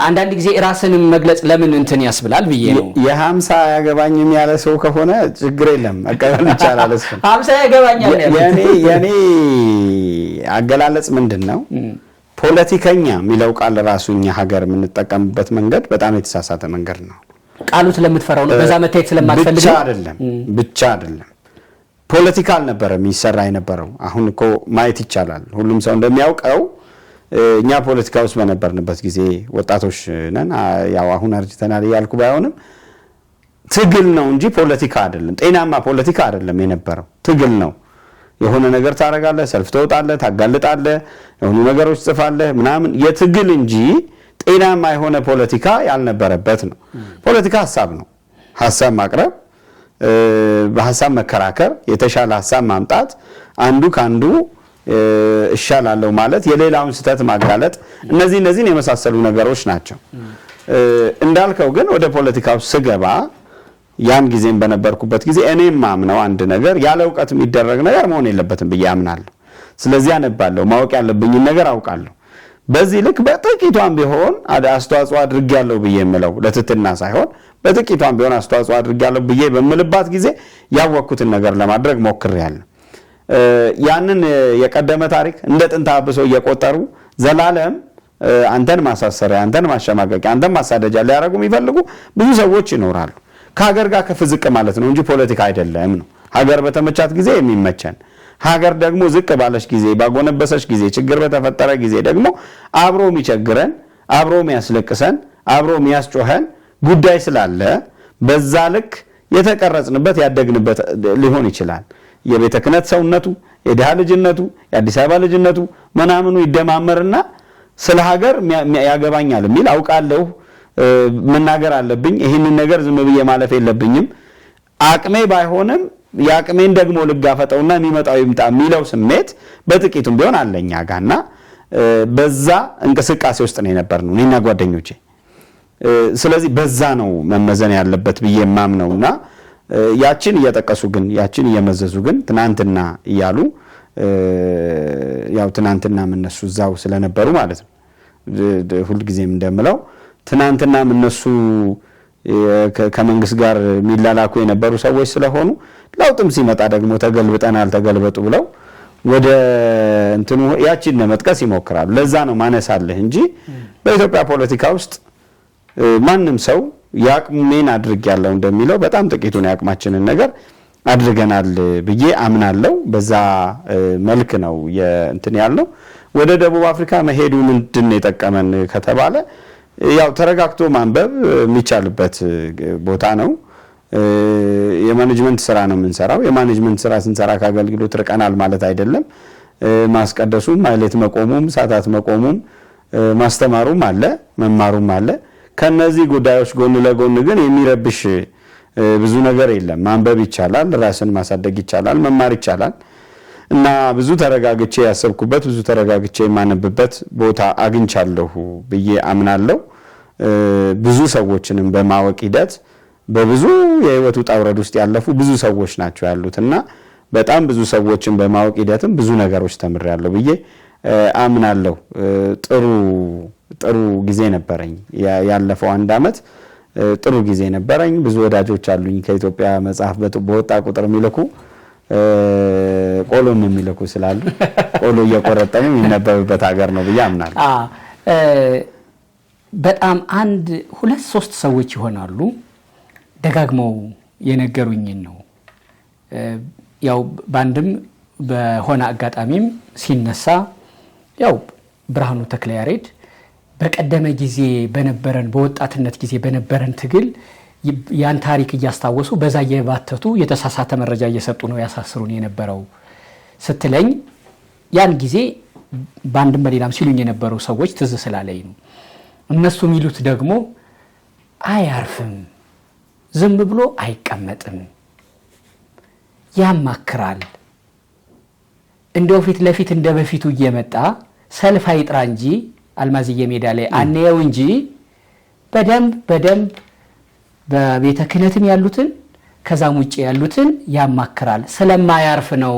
አንዳንድ ጊዜ ራስንም መግለጽ ለምን እንትን ያስብላል ብዬ ነው። የ50 ያገባኝም ያለ ሰው ከሆነ ችግር የለም አቀበል ይቻላል። እሱ 50 ያገባኛል የኔ አገላለጽ ምንድነው? ፖለቲከኛ የሚለው ቃል ራሱኛ ሀገር የምንጠቀምበት መንገድ በጣም የተሳሳተ መንገድ ነው። ቃሉ ስለምትፈራው ነው፣ በዛ መታየት ስለማትፈልግ ብቻ አይደለም። ፖለቲካል ነበር የሚሰራ የነበረው። አሁን እኮ ማየት ይቻላል። ሁሉም ሰው እንደሚያውቀው እኛ ፖለቲካ ውስጥ በነበርንበት ጊዜ ወጣቶች ነን። ያው አሁን አርጅተናል እያልኩ ባይሆንም ትግል ነው እንጂ ፖለቲካ አይደለም። ጤናማ ፖለቲካ አይደለም የነበረው፣ ትግል ነው። የሆነ ነገር ታረጋለህ፣ ሰልፍ ትወጣለህ፣ ታጋልጣለህ፣ የሆኑ ነገሮች ጽፋለህ ምናምን፣ የትግል እንጂ ጤናማ የሆነ ፖለቲካ ያልነበረበት ነው። ፖለቲካ ሐሳብ ነው። ሐሳብ ማቅረብ፣ በሐሳብ መከራከር፣ የተሻለ ሐሳብ ማምጣት፣ አንዱ ካንዱ እሻላለሁ ማለት፣ የሌላውን ስተት ማጋለጥ፣ እነዚህን የመሳሰሉ ነገሮች ናቸው። እንዳልከው ግን ወደ ፖለቲካው ስገባ ያን ጊዜም በነበርኩበት ጊዜ እኔም ማምነው አንድ ነገር ያለ ዕውቀት የሚደረግ ነገር መሆን የለበትም ብዬ አምናለሁ። ስለዚህ አነባለሁ፣ ማወቅ ያለብኝን ነገር አውቃለሁ። በዚህ ልክ በጥቂቷም ቢሆን አስተዋጽኦ አድርጌያለሁ ብዬ የምለው ለትትና ሳይሆን በጥቂቷም ቢሆን አስተዋጽኦ አድርጌያለሁ ብዬ በምልባት ጊዜ ያወቅኩትን ነገር ለማድረግ ሞክሬያለሁ። ያንን የቀደመ ታሪክ እንደ ጥንት አብሶ እየቆጠሩ ዘላለም አንተን ማሳሰሪያ፣ አንተን ማሸማቀቂያ፣ አንተን ማሳደጃ ሊያደርጉ የሚፈልጉ ብዙ ሰዎች ይኖራሉ። ከሀገር ጋር ከፍ ዝቅ ማለት ነው እንጂ ፖለቲካ አይደለም ነው። ሀገር በተመቻት ጊዜ የሚመቸን፣ ሀገር ደግሞ ዝቅ ባለች ጊዜ፣ ባጎነበሰች ጊዜ፣ ችግር በተፈጠረ ጊዜ ደግሞ አብሮ የሚቸግረን፣ አብሮ የሚያስለቅሰን፣ አብሮ የሚያስጮኸን ጉዳይ ስላለ በዛ ልክ የተቀረጽንበት ያደግንበት ሊሆን ይችላል። የቤተ ክህነት ሰውነቱ፣ የድሃ ልጅነቱ፣ የአዲስ አበባ ልጅነቱ ምናምኑ ይደማመርና ስለ ሀገር ያገባኛል የሚል አውቃለሁ፣ መናገር አለብኝ፣ ይህንን ነገር ዝም ብዬ ማለፍ የለብኝም፣ አቅሜ ባይሆንም የአቅሜን ደግሞ ልጋፈጠውና የሚመጣው ይምጣ የሚለው ስሜት በጥቂቱም ቢሆን አለኛ ጋርና በዛ እንቅስቃሴ ውስጥ ነው የነበርነው እኔና ጓደኞቼ። ስለዚህ በዛ ነው መመዘን ያለበት ብዬ የማምነውና ያችን እየጠቀሱ ግን ያችን እየመዘዙ ግን ትናንትና እያሉ ያው ትናንትና እነሱ እዛው ስለነበሩ ማለት ነው። ሁልጊዜም እንደምለው ትናንትና እነሱ ከመንግስት ጋር የሚላላኩ የነበሩ ሰዎች ስለሆኑ ለውጥም ሲመጣ ደግሞ ተገልብጠናል ተገልበጡ ብለው ወደ እንትኑ ያችን ለመጥቀስ ይሞክራሉ። ለዛ ነው ማነሳለህ እንጂ በኢትዮጵያ ፖለቲካ ውስጥ ማንም ሰው ያቅሜን አድርጌያለሁ እንደሚለው በጣም ጥቂቱን ያቅማችንን ነገር አድርገናል ብዬ አምናለሁ። በዛ መልክ ነው እንትን ያልነው። ወደ ደቡብ አፍሪካ መሄዱ ምንድን ነው የጠቀመን ከተባለ ያው ተረጋግቶ ማንበብ የሚቻልበት ቦታ ነው። የማኔጅመንት ስራ ነው የምንሰራው። የማኔጅመንት ስራ ስንሰራ ከአገልግሎት ርቀናል ማለት አይደለም። ማስቀደሱም፣ ማይሌት መቆሙም፣ ሰዓታት መቆሙም፣ ማስተማሩም አለ፣ መማሩም አለ። ከነዚህ ጉዳዮች ጎን ለጎን ግን የሚረብሽ ብዙ ነገር የለም። ማንበብ ይቻላል፣ ራስን ማሳደግ ይቻላል፣ መማር ይቻላል። እና ብዙ ተረጋግቼ ያሰብኩበት ብዙ ተረጋግቼ የማነብበት ቦታ አግኝቻለሁ ብዬ አምናለሁ። ብዙ ሰዎችንም በማወቅ ሂደት በብዙ የህይወቱ ጣውረድ ውስጥ ያለፉ ብዙ ሰዎች ናቸው ያሉትና በጣም ብዙ ሰዎችን በማወቅ ሂደትም ብዙ ነገሮች ተምሬያለሁ ብዬ አምናለሁ። ጥሩ ጊዜ ነበረኝ። ያለፈው 1 ዓመት ጥሩ ጊዜ ነበረኝ። ብዙ ወዳጆች አሉኝ ከኢትዮጵያ መጽሐፍ በወጣ ቁጥር የሚልኩ ቆሎም የሚልኩ ስላሉ ቆሎ እየቆረጠሙ የሚነበብበት ሀገር ነው ብዬ አምናለሁ። በጣም 1-2-3 ሰዎች ይሆናሉ ደጋግመው የነገሩኝን ነው። ያው ባንድም በሆነ አጋጣሚም ሲነሳ ያው ብርሃኑ ተክለያሬድ በቀደመ ጊዜ በነበረን በወጣትነት ጊዜ በነበረን ትግል ያን ታሪክ እያስታወሱ በዛ የባተቱ የተሳሳተ መረጃ እየሰጡ ነው ያሳስሩን የነበረው ስትለኝ ያን ጊዜ ባንድም በሌላም ሲሉኝ የነበሩ ሰዎች ትዝ ስላለኝ ነው። እነሱ የሚሉት ደግሞ አያርፍም፣ ዝም ብሎ አይቀመጥም፣ ያማክራል፣ እንደው ፊት ለፊት እንደ በፊቱ እየመጣ ሰልፍ አይጥራ እንጂ አልማዝዬ ሜዳ ላይ አንየው እንጂ በደንብ በቤተ ክህነትም ያሉትን ከዛም ውጪ ያሉትን ያማክራል፣ ስለማያርፍ ነው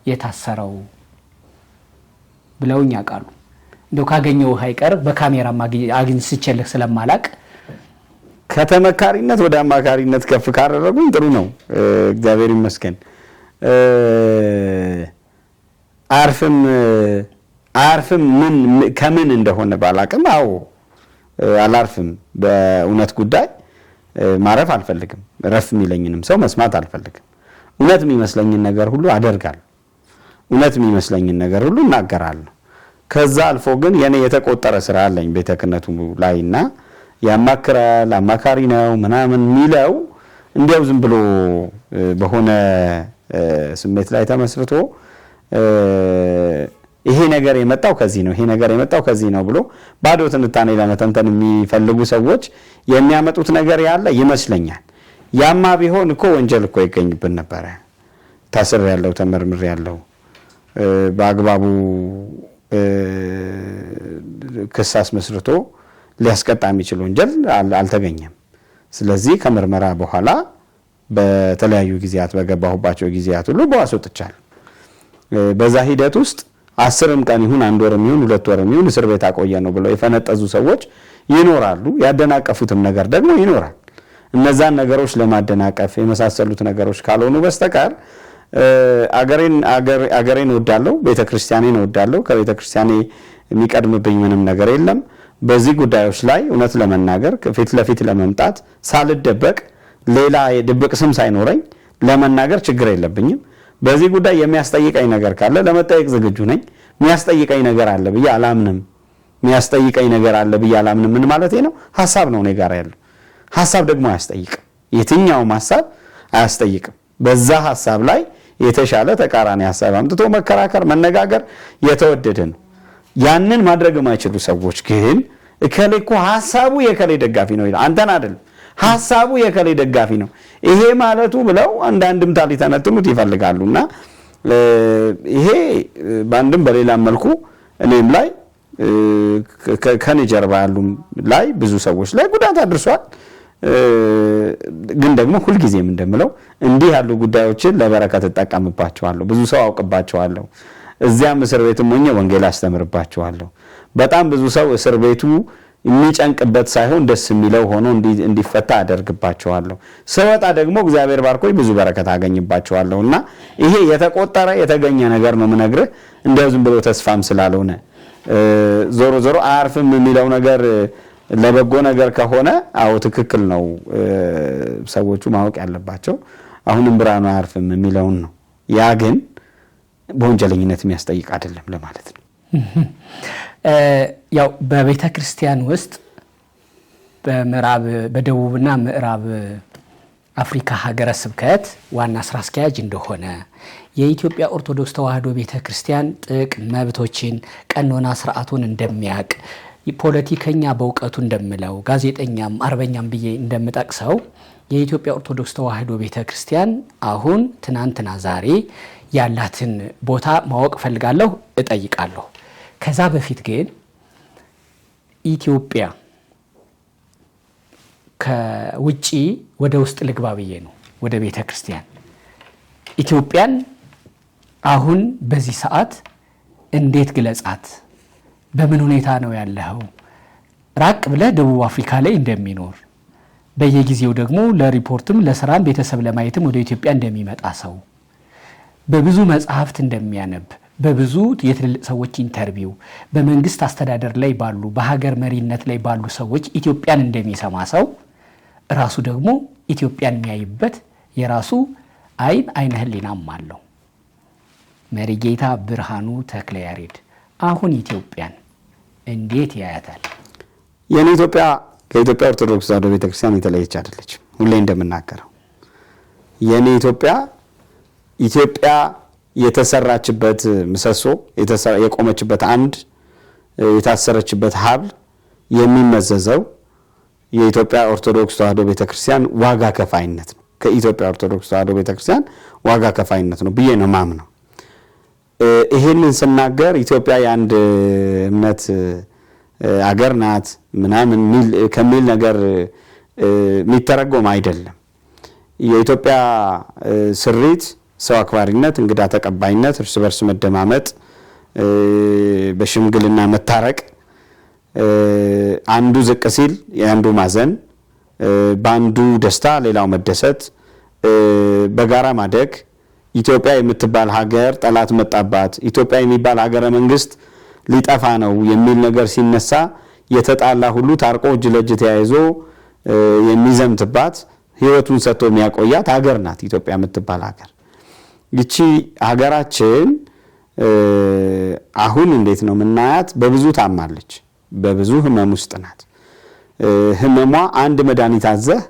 የታሰረው ብለውኝ ያውቃሉ። እንደው ካገኘው አይቀር በካሜራ አግኝቼልህ ስለማላቅ ከተመካሪነት ወደ አማካሪነት ከፍ ካደረጉኝ ጥሩ ነው፣ እግዚአብሔር ይመስገን። አያርፍም ከምን እንደሆነ ባላቅም፣ አዎ አላርፍም። በእውነት ጉዳይ ማረፍ አልፈልግም። ረፍ የሚለኝንም ሰው መስማት አልፈልግም። እውነት የሚመስለኝን ነገር ሁሉ አደርጋለሁ። እውነት የሚመስለኝን ነገር ሁሉ እናገራለሁ። ከዛ አልፎ ግን የኔ የተቆጠረ ስራ አለኝ ቤተ ክህነቱ ላይና ያማክራል፣ አማካሪ ነው ምናምን የሚለው እንዲያው ዝም ብሎ በሆነ ስሜት ላይ ተመስርቶ ይሄ ነገር የመጣው ከዚህ ነው፣ ይሄ ነገር የመጣው ከዚህ ነው ብሎ ባዶ ትንታኔ ለመተንተን የሚፈልጉ ሰዎች የሚያመጡት ነገር ያለ ይመስለኛል። ያማ ቢሆን እኮ ወንጀል እኮ ይገኝብን ነበረ። ታስር ያለው ተመርምር ያለው በአግባቡ ክስ አስመስርቶ ሊያስቀጣ የሚችል ወንጀል አልተገኘም። ስለዚህ ከምርመራ በኋላ በተለያዩ ጊዜያት በገባሁባቸው ጊዜያት ሁሉ በዋስ ወጥቻለሁ። በዛ ሂደት ውስጥ 10 ቀን ይሁን 1 ወርም ይሁን 2 ወርም ይሁን እስር ቤት አቆየ ነው ብለው የፈነጠዙ ሰዎች ይኖራሉ። ያደናቀፉትም ነገር ደግሞ ይኖራል። እነዛን ነገሮች ለማደናቀፍ የመሳሰሉት ነገሮች ካልሆኑ በስተቀር አገሬን እወዳለሁ፣ ቤተክርስቲያኔን እወዳለሁ። ከቤተክርስቲያኔ የሚቀድምብኝ ምንም ነገር የለም። በዚህ ጉዳዮች ላይ እውነት ለመናገር ፊት ለፊት ለመምጣት ሳልደበቅ ሌላ የድብቅ ስም ሳይኖረኝ ለመናገር ችግር የለብኝም። በዚህ ጉዳይ የሚያስጠይቀኝ ነገር ካለ ለመጠየቅ ዝግጁ ነኝ። የሚያስጠይቀኝ ነገር አለ ብዬ አላምንም። ምን ማለት ነው? ሐሳብ ነው እኔ ጋር ያለው። ሐሳብ ደግሞ አያስጠይቅም። የትኛውም ሐሳብ አያስጠይቅም። በዛ ሐሳብ ላይ የተሻለ ተቃራኒ ሐሳብ አምጥቶ መከራከር፣ መነጋገር የተወደደ ነው። ያንን ማድረግ የማይችሉ ሰዎች ግን እከሌ እኮ ሐሳቡ የከሌ ደጋፊ ነው ይላል። አንተን አይደለም፣ ሐሳቡ የከሌ ደጋፊ ነው ይሄ ማለቱ ብለው አንዳንድም ሊተነትኑት ይፈልጋሉና ይሄ በአንድም በሌላም መልኩ እኔም ላይ ከኔ ጀርባ ያሉም ላይ ብዙ ሰዎች ላይ ጉዳት አድርሷል። ግን ደግሞ ሁልጊዜም እንደምለው እንዲህ ያሉ ጉዳዮችን ለበረከት እጠቀምባቸዋለሁ። ብዙ ሰው አውቅባቸዋለሁ። እዚያም እስር ቤትም ሆኜ ወንጌል አስተምርባቸዋለሁ። በጣም ብዙ ሰው እስር ቤቱ የሚጨንቅበት ሳይሆን ደስ የሚለው ሆኖ እንዲፈታ አደርግባቸዋለሁ። ስወጣ ደግሞ እግዚአብሔር ባርኮኝ ብዙ በረከት አገኝባቸዋለሁና ይሄ የተቆጠረ የተገኘ ነገር ነው የምነግርህ። እንደው ዝም ብሎ ተስፋም ስላልሆነ ዞሮ አያርፍም የሚለው ነገር ለበጎ ነገር ከሆነ አዎ ትክክል ነው። ሰዎቹ ማወቅ ያለባቸው አሁንም ብርሃኑ አያርፍም የሚለውን ነው። ያ ግን በወንጀለኝነት የሚያስጠይቅ አይደለም ለማለት ነው። ያው በቤተ ክርስቲያን ውስጥ በደቡብና ምዕራብ አፍሪካ ሀገረ ስብከት ዋና ስራ አስኪያጅ እንደሆነ የኢትዮጵያ ኦርቶዶክስ ተዋሕዶ ቤተ ክርስቲያን ጥቅም መብቶችን ቀኖና ስርዓቱን እንደሚያውቅ ፖለቲከኛ በእውቀቱ እንደምለው ጋዜጠኛም አርበኛም ብዬ እንደምጠቅሰው የኢትዮጵያ ኦርቶዶክስ ተዋሕዶ ቤተክርስቲያን አሁን ትናንትና ዛሬ ያላትን ቦታ ማወቅ ፈልጋለሁ፣ እጠይቃለሁ። ከዛ በፊት ግን ኢትዮጵያ ከውጪ ወደ ውስጥ ልግባ ብዬ ነው ወደ ቤተክርስቲያን። ኢትዮጵያን አሁን በዚህ ሰዓት እንዴት ግለጻት? በምን ሁኔታ ነው ያለው? ራቅ ብለህ ደቡብ አፍሪካ ላይ እንደሚኖር በየጊዜው ደግሞ ለሪፖርትም ለስራም ቤተሰብ ለማየትም ወደ ኢትዮጵያ እንደሚመጣ ሰው በብዙ መጽሐፍት እንደሚያነብ በብዙ የትልልቅ ሰዎች ኢንተርቪው በመንግስት አስተዳደር ላይ ባሉ በሀገር መሪነት ላይ ባሉ ሰዎች ኢትዮጵያን እንደሚሰማ ሰው ራሱ ደግሞ ኢትዮጵያን የሚያይበት የራሱ አይነ ህሊናም አለው። መሪጌታ ብርሃኑ ተክለያሬድ አሁን ኢትዮጵያን እንዴት ያያታል? የኔ ኢትዮጵያ ከኢትዮጵያ ኦርቶዶክስ ተዋሕዶ ቤተክርስቲያን የተለየች አይደለች። ሁሌ እንደምናገረው የኔ ኢትዮጵያ የተሰራችበት ምሰሶ የቆመችበት አምድ የታሰረችበት ሀብል የሚመዘዘው የኢትዮጵያ ኦርቶዶክስ ተዋሕዶ ቤተክርስቲያን ዋጋ ከፋይነት ነው። ከኢትዮጵያ ኦርቶዶክስ ተዋሕዶ ቤተክርስቲያን ዋጋ ከፋይነት ነው ብዬ ነው ማምነው። ይሄንን ስናገር ኢትዮጵያ የአንድ እምነት አገር ናት ምናምን ከሚል ነገር የሚተረጎም አይደለም። የኢትዮጵያ ስሪት ሰው አክባሪነት፣ እንግዳ ተቀባይነት፣ እርስ በርስ መደማመጥ፣ በሽምግልና መታረቅ፣ አንዱ ዝቅ ሲል የአንዱ ማዘን፣ በአንዱ ደስታ ሌላው መደሰት፣ በጋራ ማደግ፣ ኢትዮጵያ የምትባል ሀገር ጠላት መጣባት፣ ኢትዮጵያ የሚባል ሀገረ መንግስት ሊጠፋ ነው የሚል ነገር ሲነሳ የተጣላ ሁሉ ታርቆ እጅ ለእጅ ተያይዞ የሚዘምትባት ህይወቱን ሰጥቶ የሚያቆያት ሀገር ናት ኢትዮጵያ የምትባል ሀገር። ይቺ ሀገራችን አሁን እንዴት ነው የምናያት? በብዙ ታማለች፣ በብዙ ህመም ውስጥ ናት። ህመሟ አንድ መድኃኒት አዘህ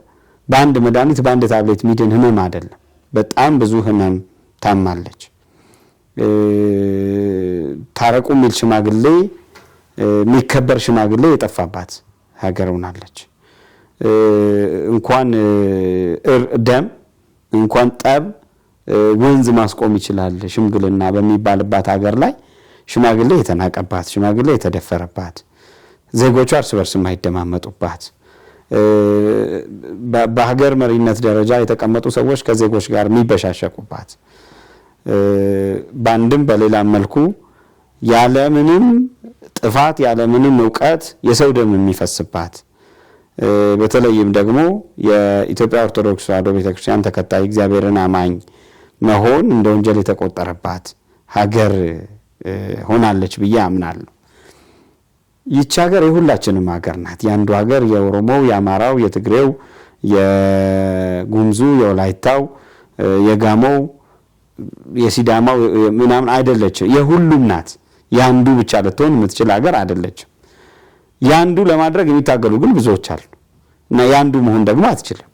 በአንድ መድኃኒት በአንድ ታብሌት ሚድን ህመም አይደለም። በጣም ብዙ ህመም ታማለች። ታረቁ የሚል ሽማግሌ የሚከበር ሽማግሌ የጠፋባት ሀገር ሆናለች። እንኳን ደም እንኳን ጠብ ወንዝ ማስቆም ይችላል ሽምግልና በሚባልባት ሀገር ላይ ሽማግሌ የተናቀባት፣ ሽማግሌ የተደፈረባት፣ ዜጎቿ እርስ በርስ የማይደማመጡባት፣ በሀገር መሪነት ደረጃ የተቀመጡ ሰዎች ከዜጎች ጋር የሚበሻሸቁባት፣ በአንድም በሌላም መልኩ ያለምንም ጥፋት ያለምንም ዕውቀት የሰው ደም የሚፈስባት፣ በተለይም ደግሞ የኢትዮጵያ ኦርቶዶክስ ተዋሕዶ ቤተክርስቲያን ተከታይ እግዚአብሔርን አማኝ መሆን እንደ ወንጀል የተቆጠረባት ሀገር ሆናለች ብዬ አምናለሁ። ይቺ ሀገር የሁላችንም ሀገር ናት። የአንዱ ሀገር የኦሮሞው፣ የአማራው፣ የትግሬው፣ የጉምዙ፣ የወላይታው፣ የጋሞው፣ የሲዳማው ምናምን አይደለችም። የሁሉም ናት። የአንዱ ብቻ ልትሆን የምትችል ሀገር አይደለችም። የአንዱ ለማድረግ የሚታገሉ ግን ብዙዎች አሉ እና የአንዱ መሆን ደግሞ አትችልም።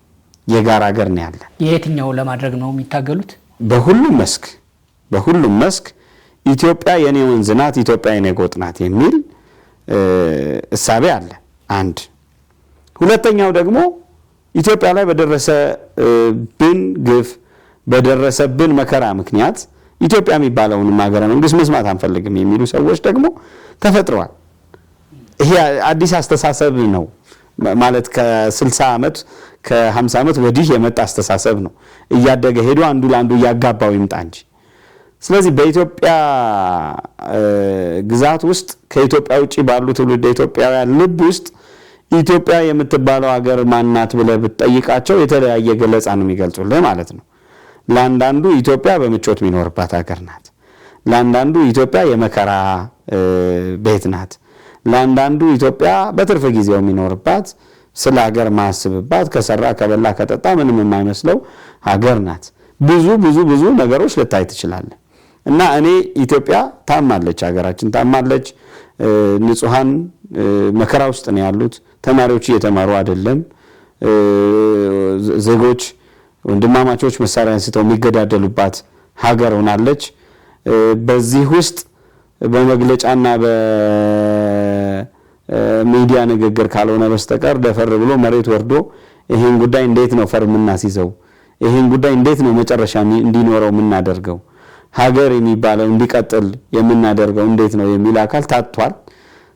የጋራ ሀገር ነው ያለን። የየትኛው ለማድረግ ነው የሚታገሉት? በሁሉም መስክ ኢትዮጵያ የኔ ወንዝ ናት፣ ኢትዮጵያ የኔ ጎጥ ናት የሚል እሳቤ አለ። አንድ ሁለተኛው ደግሞ ኢትዮጵያ ላይ በደረሰብን ግፍ በደረሰብን መከራ ምክንያት ኢትዮጵያ የሚባለውን ሀገረ መንግስት መስማት አንፈልግም የሚሉ ሰዎች ደግሞ ተፈጥረዋል። ይሄ አዲስ አስተሳሰብ ነው ማለት ከ60 ዓመት ከ50 ዓመት ወዲህ የመጣ አስተሳሰብ ነው። እያደገ ሄዶ አንዱ ለአንዱ እያጋባው ይምጣ እንጂ። ስለዚህ በኢትዮጵያ ግዛት ውስጥ ከኢትዮጵያ ውጪ ባሉ ትውልደ ኢትዮጵያውያን ልብ ውስጥ ኢትዮጵያ የምትባለው ሀገር ማናት ብለህ ብትጠይቃቸው የተለያየ ገለጻ ነው የሚገልጹልህ ማለት ነው። ለአንዳንዱ ኢትዮጵያ በምቾት የሚኖርባት ሀገር ናት። ለአንዳንዱ ኢትዮጵያ የመከራ ቤት ናት። ለአንዳንዱ ኢትዮጵያ በትርፍ ጊዜው የሚኖርባት ስለ ሀገር ማስብባት ከሰራ ከበላ ከጠጣ ምንም የማይመስለው ሀገር ናት። ብዙ ነገሮች ልታይ ትችላለህ። እና እኔ ኢትዮጵያ ታማለች፣ ሀገራችን ታማለች። ንጹሃን መከራ ውስጥ ነው ያሉት። ተማሪዎች እየተማሩ አይደለም። ዜጎች ወንድማማቾች መሳሪያ አንስተው የሚገዳደሉባት ሀገር ሆናለች። በዚህ ውስጥ በመግለጫና ሚዲያ ንግግር ካልሆነ በስተቀር ደፈር ብሎ መሬት ወርዶ ይሄን ጉዳይ እንዴት ነው ፈርምና ሲዘው ይሄን ጉዳይ እንዴት ነው መጨረሻ እንዲኖረው የምናደርገው ሀገር የሚባለው እንዲቀጥል የምናደርገው እንዴት ነው የሚል አካል ታጥቷል።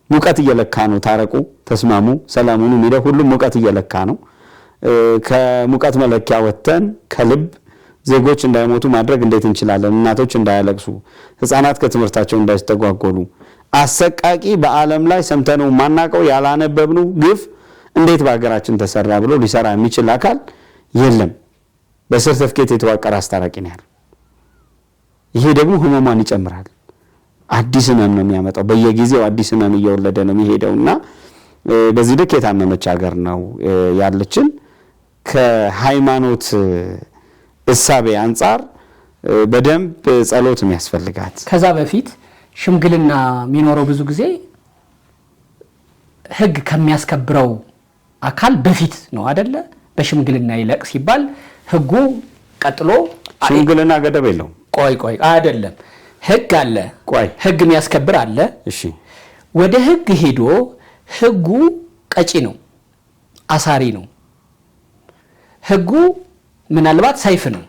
ሙቀት እየለካ ነው። ታረቁ፣ ተስማሙ፣ ሰላሙን የሚለው ሁሉም ሙቀት እየለካ ነው። ከሙቀት መለኪያ ወጥተን ከልብ ዜጎች እንዳይሞቱ ማድረግ እንዴት እንችላለን? እናቶች እንዳያለቅሱ፣ ህፃናት ከትምህርታቸው እንዳይስተጓጎሉ፣ አሰቃቂ በዓለም ላይ ሰምተነው ማናቀው ያላነበብነው ግፍ እንዴት በሀገራችን ተሰራ ብሎ ሊሰራ የሚችል አካል የለም። በሰርተፍኬት የተዋቀረ አስታራቂ ነው ያለው። ይሄ ደግሞ ህመሟን ይጨምራል። አዲስ ህመም ነው የሚያመጣው። በየጊዜው አዲስ ህመም እየወለደ ነው የሚሄደውና በዚህ ልክ የታመመች ሀገር ነው ያለችን። ከሃይማኖት እሳቤ አንጻር በደንብ ጸሎት የሚያስፈልጋት። ከዛ በፊት ሽምግልና የሚኖረው ብዙ ጊዜ ህግ ከሚያስከብረው አካል በፊት ነው አይደለ? በሽምግልና ይለቅ ሲባል ህጉ ቀጥሎ ሽምግልና ገደብ የለውም። ቆይ አይደለም፣ ህግ አለ። ቆይ ህግ የሚያስከብር አለ። እሺ፣ ወደ ህግ ሄዶ ህጉ ቀጪ ነው፣ አሳሪ ነው። ህጉ ምናልባት ሰይፍ ነው።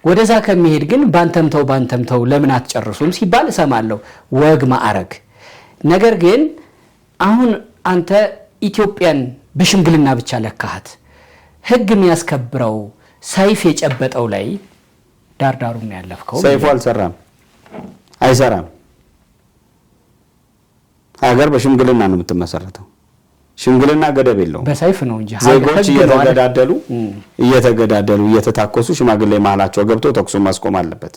ወደዛ ከመሄድ ግን ባንተምተው ለምን አትጨርሱም ሲባል እሰማለሁ፣ ወግ ማዕረግ። ነገር ግን አሁን አንተ ኢትዮጵያን በሽምግልና ብቻ ለካሃት። ህግ የሚያስከብረው ሰይፍ የጨበጠው ላይ ዳርዳሩ ነው ያለፍከው። ሰይፉ አልሰራም፣ አይሰራም። ሀገር በሽምግልና ነው የምትመሰረተው። ሽምግልና ገደብ የለውም። በሰይፍ ነው እንጂ ዜጎች እየተገዳደሉ እየተታኮሱ ሽማግሌ መሀላቸው ገብቶ ተኩሱን ማስቆም አለበት።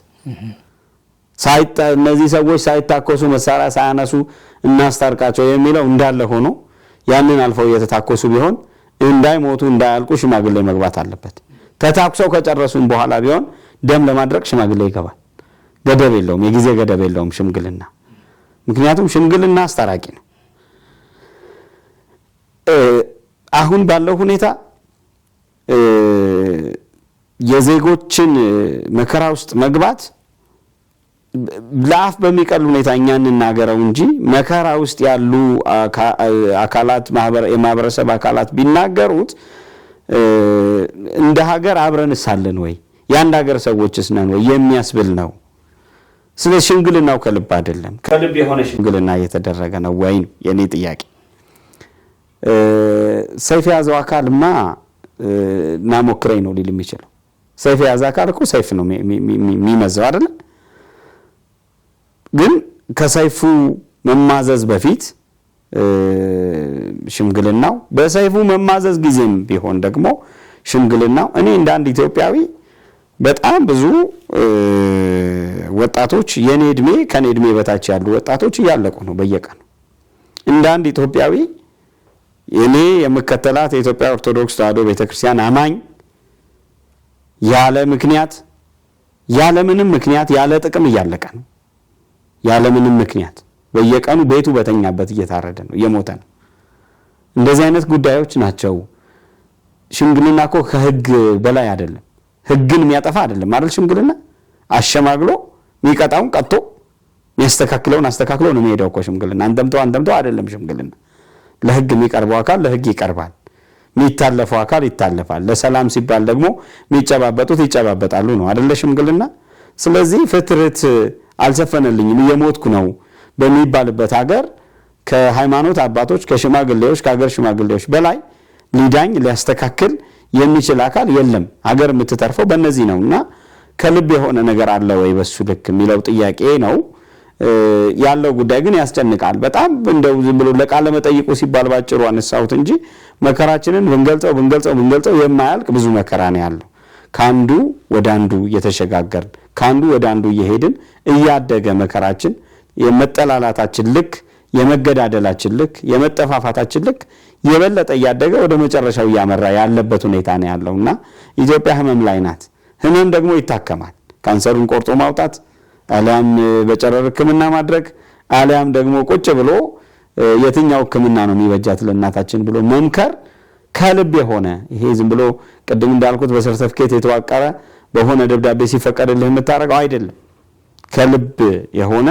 እነዚህ ሰዎች ሳይታኮሱ መሳሪያ ሳያነሱ እናስታርቃቸው የሚለው እንዳለ ሆኖ ያንን አልፈው እየተታኮሱ ቢሆን እንዳይሞቱ እንዳያልቁ ሽማግሌ መግባት አለበት። ተታኩሰው ከጨረሱን በኋላ ቢሆን ደም ለማድረቅ ሽማግሌ ይገባል። ገደብ የለውም፣ የጊዜ ገደብ የለውም ሽምግልና። ምክንያቱም ሽምግልና አስታራቂ ነው። አሁን ባለው ሁኔታ የዜጎችን መከራ ውስጥ መግባት ለአፍ በሚቀል ሁኔታ እኛ እንናገረው እንጂ መከራ ውስጥ ያሉ አካላት የማህበረሰብ አካላት ቢናገሩት እንደ ሀገር አብረን ሳለን ወይ የአንድ ሀገር ሰዎችስ ነን ወይ የሚያስብል ነው። ስለ ሽምግልናው ከልብ አይደለም፣ ከልብ የሆነ ሽምግልና እየተደረገ ነው ወይ የኔ ጥያቄ። ሰይፍ የያዘው አካልማ ናሞክረኝ ነው ሊል የሚችለው። ሰይፍ የያዘ አካል እኮ ሰይፍ ነው የሚመዘው አይደል? ግን ከሰይፉ መማዘዝ በፊት ሽምግልናው፣ በሰይፉ መማዘዝ ጊዜም ቢሆን ደግሞ ሽምግልናው እኔ እንደ አንድ ኢትዮጵያዊ በጣም ብዙ ወጣቶች የኔ እድሜ ከኔ እድሜ በታች ያሉ ወጣቶች እያለቁ ነው በየቀኑ። እንደ አንድ ኢትዮጵያዊ እኔ የምከተላት የኢትዮጵያ ኦርቶዶክስ ተዋሕዶ ቤተክርስቲያን አማኝ ያለ ምክንያት ያለ ምንም ምክንያት ያለ ጥቅም እያለቀ ነው። ያለ ምንም ምክንያት በየቀኑ ቤቱ በተኛበት እየታረደ ነው፣ እየሞተ ነው። እንደዚህ አይነት ጉዳዮች ናቸው። ሽምግልና እኮ ከህግ በላይ አይደለም። ህግን የሚያጠፋ አይደለም አይደል? ሽምግልና አሸማግሎ የሚቀጣውን ቀጥቶ የሚያስተካክለውን አስተካክሎ ነው የሚሄደው እኮ ሽምግልና። አንተምተው አይደለም ሽምግልና። ለህግ የሚቀርበው አካል ለህግ ይቀርባል፣ የሚታለፈው አካል ይታለፋል። ለሰላም ሲባል ደግሞ የሚጨባበጡት ይጨባበጣሉ ነው አይደል ሽምግልና? ስለዚህ ፍትርት አልሰፈነልኝም እየሞትኩ ነው በሚባልበት ሀገር ከሃይማኖት አባቶች ከሽማግሌዎች ከሀገር ሽማግሌዎች በላይ ሊዳኝ ሊያስተካክል የሚችል አካል የለም። ሀገር የምትተርፈው በእነዚህ ነውና ከልብ የሆነ ነገር አለ ወይ በሱ ልክ የሚለው ጥያቄ ነው ያለው። ጉዳይ ግን ያስጨንቃል በጣም። እንደው ዝም ብሎ ለቃለ መጠይቁ ሲባል ባጭሩ አነሳሁት እንጂ መከራችንን ብንገልጸው የማያልቅ ብዙ መከራ ነው ያለው። ካንዱ ወደ አንዱ እየተሸጋገርን ካንዱ ወደ አንዱ እየሄድን እያደገ መከራችን የመጠላላታችን ልክ የመገዳደላችን ልክ የመጠፋፋታችን ልክ የበለጠ እያደገ ወደ መጨረሻው እያመራ ያለበት ሁኔታ ነው ያለውና ኢትዮጵያ ህመም ላይ ናት። ህመም ደግሞ ይታከማል። ካንሰሩን ቆርጦ ማውጣት አሊያም በጨረር ህክምና ማድረግ አሊያም ደግሞ ቁጭ ብሎ የትኛው ህክምና ነው የሚበጃት ለእናታችን ብሎ መምከር ከልብ የሆነ ይሄ ዝም ብሎ ቅድም እንዳልኩት በሰርተፍኬት የተዋቀረ በሆነ ደብዳቤ ሲፈቀድልህ የምታረጋው አይደለም። ከልብ የሆነ